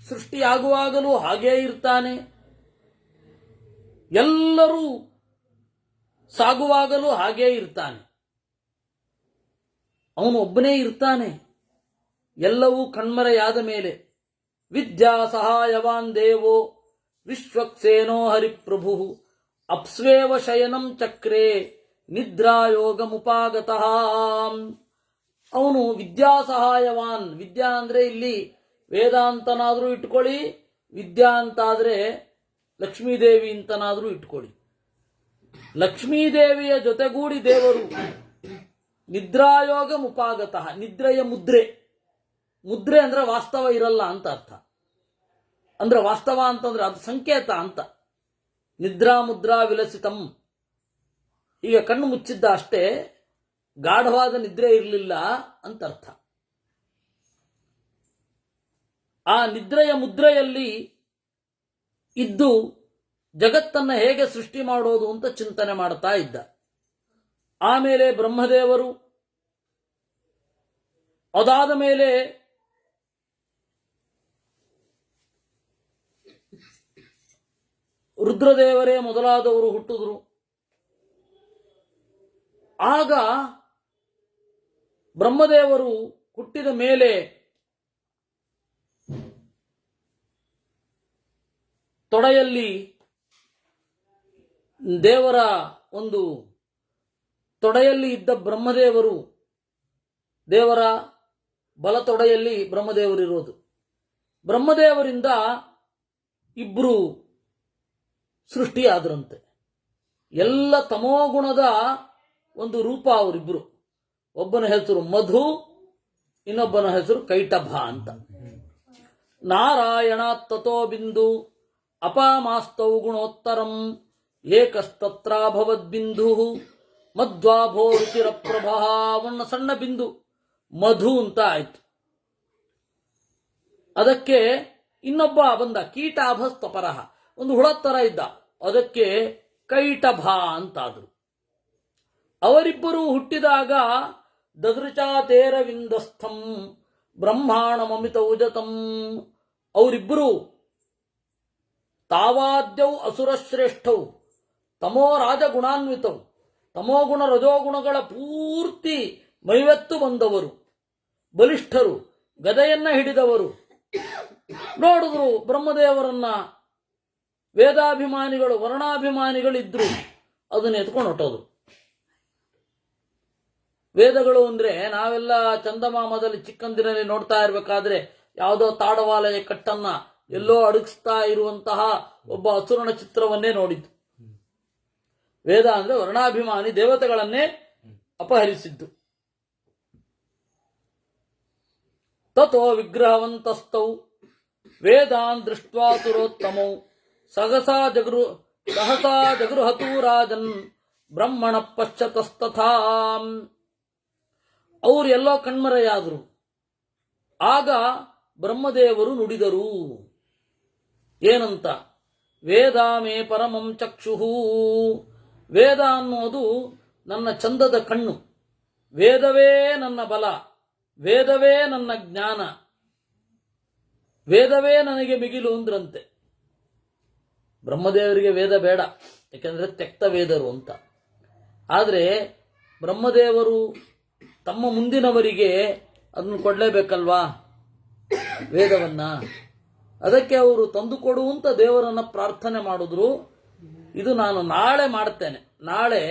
ಸೃಷ್ಟಿಯಾಗುವಾಗಲೂ ಹಾಗೇ ಇರ್ತಾನೆ. ಎಲ್ಲರೂ ಸಾಗುವಾಗಲೂ ಹಾಗೇ ಇರ್ತಾನೆ. ಅವನು ಒಬ್ಬನೇ ಇರ್ತಾನೆ. ಎಲ್ಲವೂ ಕಣ್ಮರೆಯಾದ ಮೇಲೆ ವಿದ್ಯಾ ಸಹಾಯವಾನ್ ದೇವೋ ವಿಶ್ವಕ್ಸೇನೋ ಹರಿಪ್ರಭು ಅಪ್ಸ್ವೇವ ಶಯನಂ ಚಕ್ರೆ ನಿದ್ರಾಯೋಗಮುಪಾಗತಃ. ಅವನು ವಿದ್ಯಾ ಸಹಾಯವಾನ್. ವಿದ್ಯಾ ಅಂದ್ರೆ ಇಲ್ಲಿ ವೇದಾಂತನಾದರೂ ಇಟ್ಕೊಳ್ಳಿ, ವಿದ್ಯಾ ಅಂತಾದ್ರೆ ಲಕ್ಷ್ಮೀದೇವಿ ಅಂತನಾದರೂ ಇಟ್ಕೊಳ್ಳಿ. ಲಕ್ಷ್ಮೀದೇವಿಯ ಜೊತೆಗೂಡಿ ದೇವರು ನಿದ್ರಾಯೋಗ ಮುಪಾಗತಃ. ನಿದ್ರೆಯ ಮುದ್ರೆ. ಮುದ್ರೆ ಅಂದ್ರೆ ವಾಸ್ತವ ಇರಲ್ಲ ಅಂತ ಅರ್ಥ. ಅಂದ್ರೆ ವಾಸ್ತವ ಅಂತಂದ್ರೆ ಅದು ಸಂಕೇತ ಅಂತ. ನಿದ್ರಾ ಮುದ್ರಾ ವಿಲಸಿತಂ. ಈಗ ಕಣ್ಣು ಮುಚ್ಚಿದ್ದ ಅಷ್ಟೇ, ಗಾಢವಾದ ನಿದ್ರೆ ಇರಲಿಲ್ಲ ಅಂತ ಅರ್ಥ. ಆ ನಿದ್ರೆಯ ಮುದ್ರೆಯಲ್ಲಿ ಇದ್ದು ಜಗತ್ತನ್ನು ಹೇಗೆ ಸೃಷ್ಟಿ ಮಾಡೋದು ಅಂತ ಚಿಂತನೆ ಮಾಡ್ತಾ ಇದ್ದ. ಆಮೇಲೆ ಬ್ರಹ್ಮದೇವರು, ಅದಾದ ಮೇಲೆ ರುದ್ರದೇವರೇ ಮೊದಲಾದವರು ಹುಟ್ಟಿದ್ರು. ಆಗ ಬ್ರಹ್ಮದೇವರು ಹುಟ್ಟಿದ ಮೇಲೆ ತೊಡೆಯಲ್ಲಿ ದೇವರ ಒಂದು ತೊಡೆಯಲ್ಲಿ ಇದ್ದ ಬ್ರಹ್ಮದೇವರು, ದೇವರ ಬಲ ತೊಡೆಯಲ್ಲಿ ಬ್ರಹ್ಮದೇವರಿರೋದು. ಬ್ರಹ್ಮದೇವರಿಂದ ಇಬ್ರು ಸೃಷ್ಟಿಯಾದ್ರಂತೆ. ಎಲ್ಲ ತಮೋಗುಣದ ಒಂದು ರೂಪ ಅವರಿಬ್ರು. ಒಬ್ಬನ ಹೆಸರು ಮಧು, ಇನ್ನೊಬ್ಬನ ಹೆಸರು ಕೈಟಭ ಅಂತ. ನಾರಾಯಣ ತಥೋ ಬಿಂದು ಅಪಾಮಾಸ್ತೌ ಗುಣೋತ್ತರಂ ಏಕಸ್ತತ್ರಾಭವದ್ಬಿಂದು ಮಧ್ವಾಭೋ ರುಚಿರ ಪ್ರಭಾ. ಅವನ ಸಣ್ಣ ಬಿಂದು ಮಧು ಅಂತ ಆಯ್ತು. ಅದಕ್ಕೆ ಇನ್ನೊಬ್ಬ ಬಂದ, ಕೀಟಾಭಸ್ತಪರಹ, ಒಂದು ಹುಳತ್ತರ ಇದ್ದ, ಅದಕ್ಕೆ ಕೈಟಭ ಅಂತಾದ್ರು. ಅವರಿಬ್ಬರು ಹುಟ್ಟಿದಾಗ ದದೃಚಾತೇರವಿಂದಸ್ಥಂ ಬ್ರಹ್ಮಾಣಮಮಿತ ಉಜತಂ. ಅವರಿಬ್ಬರು ತಾವಾದ್ಯೌ ಅಸುರಶ್ರೇಷ್ಠವು ತಮೋ ರಾಜಗುಣಾನ್ವಿತವು. ತಮೋಗುಣ ರಜೋಗುಣಗಳ ಪೂರ್ತಿ ಮೈವೆತ್ತು ಬಂದವರು, ಬಲಿಷ್ಠರು, ಗದೆಯನ್ನ ಹಿಡಿದವರು. ನೋಡಿದ್ರು ಬ್ರಹ್ಮದೇವರನ್ನ. ವೇದಾಭಿಮಾನಿಗಳು, ವರ್ಣಾಭಿಮಾನಿಗಳಿದ್ರು, ಅದನ್ನ ಎತ್ಕೊಂಡು ಹೊಟ್ಟೋದು. ವೇದಗಳು ಅಂದ್ರೆ ನಾವೆಲ್ಲ ಚಂದಮಾಮದಲ್ಲಿ ಚಿಕ್ಕಂದಿನಲ್ಲಿ ನೋಡ್ತಾ ಇರಬೇಕಾದ್ರೆ ಯಾವುದೋ ತಾಡವಾಲಯ ಕಟ್ಟನ್ನ ಎಲ್ಲೋ ಅಡಗಿಸ್ತಾ ಇರುವಂತಹ ಒಬ್ಬ ಅಸುರನ ಚಿತ್ರವನ್ನೇ ನೋಡಿದ್ದು. ವೇದ ಅಂದ್ರೆ ವರ್ಣಾಭಿಮಾನಿ ದೇವತೆಗಳನ್ನೇ ಅಪಹರಿಸಿದ್ದು. ತಥೋ ವಿಗ್ರಹವಂತಸ್ಥೌ ವೇದಾನ್ ದೃಷ್ಟ್ವಾ ತುರೋತ್ತಮೌ ಸಹಸಾ ಜಗೃಹತೂ ರಾಜನ್ ಬ್ರಹ್ಮಣ ಪಶ್ಚತಸ್ತಥಾ. ಅವರು ಎಲ್ಲೋ ಕಣ್ಮರೆಯಾದರು. ಆಗ ಬ್ರಹ್ಮದೇವರು ನುಡಿದರು ಏನಂತ, ವೇದ ಮೇ ಪರಮಂ ಚಕ್ಷುಹು. ವೇದ ಅನ್ನೋದು ನನ್ನ ಚಂದದ ಕಣ್ಣು, ವೇದವೇ ನನ್ನ ಬಲ, ವೇದವೇ ನನ್ನ ಜ್ಞಾನ, ವೇದವೇ ನನಗೆ ಮಿಗಿಲು ಅಂದ್ರಂತೆ. ಬ್ರಹ್ಮದೇವರಿಗೆ ವೇದ ಬೇಡ, ಯಾಕಂದ್ರೆ ತ್ಯಕ್ತ ವೇದರು ಅಂತ. ಆದರೆ ಬ್ರಹ್ಮದೇವರು ತಮ್ಮ ಮುಂದಿನವರಿಗೆ ಅದನ್ನು ಕೊಡಲೇಬೇಕಲ್ವಾ ವೇದವನ್ನ. ಅದಕ್ಕೆ ಅವರು ತಂದುಕೊಡುವಂತ ದೇವರನ್ನ ಪ್ರಾರ್ಥನೆ ಮಾಡಿದ್ರು. ಇದು ನಾನು ನಾಳೆ ಮಾಡ್ತೇನೆ. ನಾಳೆ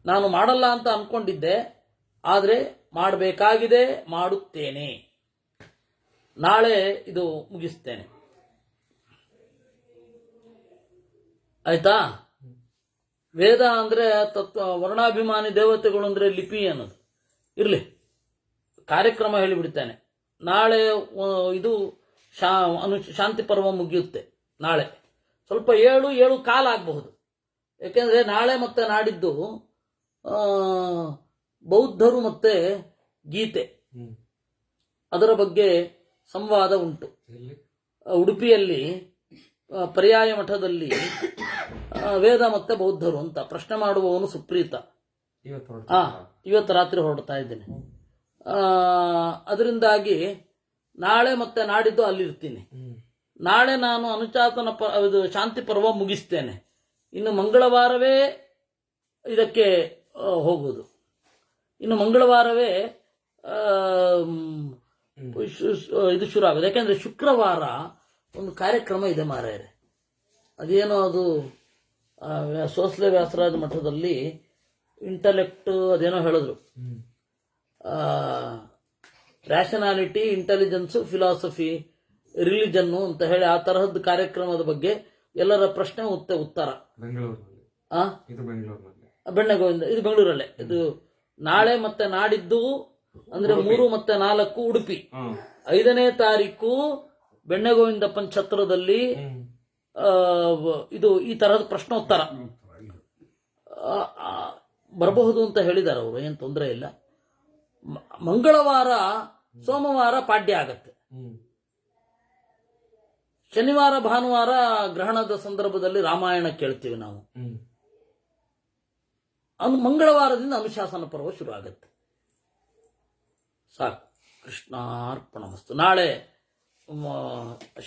ನಾನು ಮಾಡಲ್ಲ ಅಂತ ಅನ್ಕೊಂಡಿದ್ದೆ, ಆದರೆ ಮಾಡಬೇಕಾಗಿದೆ, ಮಾಡುತ್ತೇನೆ. ನಾಳೆ ಇದು ಮುಗಿಸ್ತೇನೆ. ಆಯ್ತಾ? ವೇದ ಅಂದ್ರೆ ತತ್ವ, ವರ್ಣಾಭಿಮಾನಿ ದೇವತೆಗಳು ಅಂದ್ರೆ ಲಿಪಿ ಅನ್ನೋದು ಇರಲಿ. ಕಾರ್ಯಕ್ರಮ ಹೇಳಿಬಿಡ್ತೇನೆ. ನಾಳೆ ಇದು ಶಾಂತಿ ಪರ್ವ ಮುಗಿಯುತ್ತೆ. ನಾಳೆ ಸ್ವಲ್ಪ 7:15 ಆಗಬಹುದು. ಯಾಕೆಂದ್ರೆ ನಾಳೆ ಮತ್ತೆ ನಾಡಿದ್ದು ಬೌದ್ಧರು ಮತ್ತೆ ಗೀತೆ ಅದರ ಬಗ್ಗೆ ಸಂವಾದ ಉಂಟು. ಉಡುಪಿಯಲ್ಲಿ ಪರ್ಯಾಯ ಮಠದಲ್ಲಿ ವೇದ ಮತ್ತೆ ಬೌದ್ಧರು ಅಂತ ಪ್ರಶ್ನೆ ಮಾಡುವವನು ಸುಪ್ರೀತ. ಇವತ್ತು ರಾತ್ರಿ ಹೊರಡ್ತಾ ಇದ್ದೇನೆ. ಅದರಿಂದಾಗಿ ನಾಳೆ ಮತ್ತೆ ನಾಡಿದ್ದು ಅಲ್ಲಿರ್ತೀನಿ. ನಾಳೆ ನಾನು ಅನುಚಾತನ ಇದು ಶಾಂತಿ ಪರ್ವ ಮುಗಿಸ್ತೇನೆ. ಇನ್ನು ಮಂಗಳವಾರವೇ ಇದಕ್ಕೆ ಹೋಗುವುದು. ಇನ್ನು ಮಂಗಳವಾರವೇ ಇದು ಶುರು ಆಗೋದು. ಯಾಕೆಂದ್ರೆ ಶುಕ್ರವಾರ ಒಂದು ಕಾರ್ಯಕ್ರಮ ಇದೆ ಮಾರಾಯರೆ. ಅದೇನೋ ಅದು ಸೋಸ್ಲೆ ವ್ಯಾಸರಾಜ ಮಠದಲ್ಲಿ ಇಂಟಲೆಕ್ಟ್ ಅದೇನೋ ಹೇಳಿದ್ರು. ರ್ಯಾಷನಾಲಿಟಿ, ಇಂಟೆಲಿಜೆನ್ಸ್, ಫಿಲಾಸಫಿ, ರಿಲಿಜನ್ನು ಅಂತ ಹೇಳಿ ಆ ತರಹದ ಕಾರ್ಯಕ್ರಮದ ಬಗ್ಗೆ ಎಲ್ಲರ ಪ್ರಶ್ನೆ ಉತ್ತರ. ಬೆಣ್ಣೆಗೋವಿಂದ ಇದು ಬೆಂಗಳೂರಲ್ಲೇ. ಇದು ನಾಳೆ ಮತ್ತೆ ನಾಡಿದ್ದು ಅಂದ್ರೆ 3 ಮತ್ತು 4 ಉಡುಪಿ, 5ನೇ ತಾರೀಕು ಬೆಣ್ಣೆಗೋವಿಂದಪ್ಪನ ಛತ್ರದಲ್ಲಿ ಇದು ಈ ತರಹದ ಪ್ರಶ್ನೋತ್ತರ ಬರಬಹುದು ಅಂತ ಹೇಳಿದ್ದಾರೆ ಅವರು. ಏನು ತೊಂದರೆ ಇಲ್ಲ. ಮಂಗಳವಾರ ಸೋಮವಾರ ಪಾಡ್ಯ ಆಗತ್ತೆ. ಶನಿವಾರ ಭಾನುವಾರ ಗ್ರಹಣದ ಸಂದರ್ಭದಲ್ಲಿ ರಾಮಾಯಣ ಕೇಳ್ತೀವಿ ನಾವು. ಮಂಗಳವಾರದಿಂದ ಅನುಶಾಸನ ಪರ್ವ ಶುರು ಆಗತ್ತೆ. ಸಾಕು. ಕೃಷ್ಣಾರ್ಪಣಮಸ್ತು. ನಾಳೆ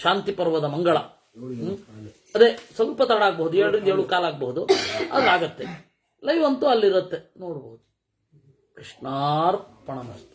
ಶಾಂತಿ ಪರ್ವದ ಮಂಗಳ. ಅದೇ ಸ್ವಲ್ಪ ತಡ ಆಗಬಹುದು, 7:15 ಆಗಬಹುದು. ಅದಾಗತ್ತೆ. ಲೈವ್ ಅಂತೂ ಅಲ್ಲಿರುತ್ತೆ, ನೋಡಬಹುದು. ಕೃಷ್ಣಾರ್ಪಣಮಸ್ತು.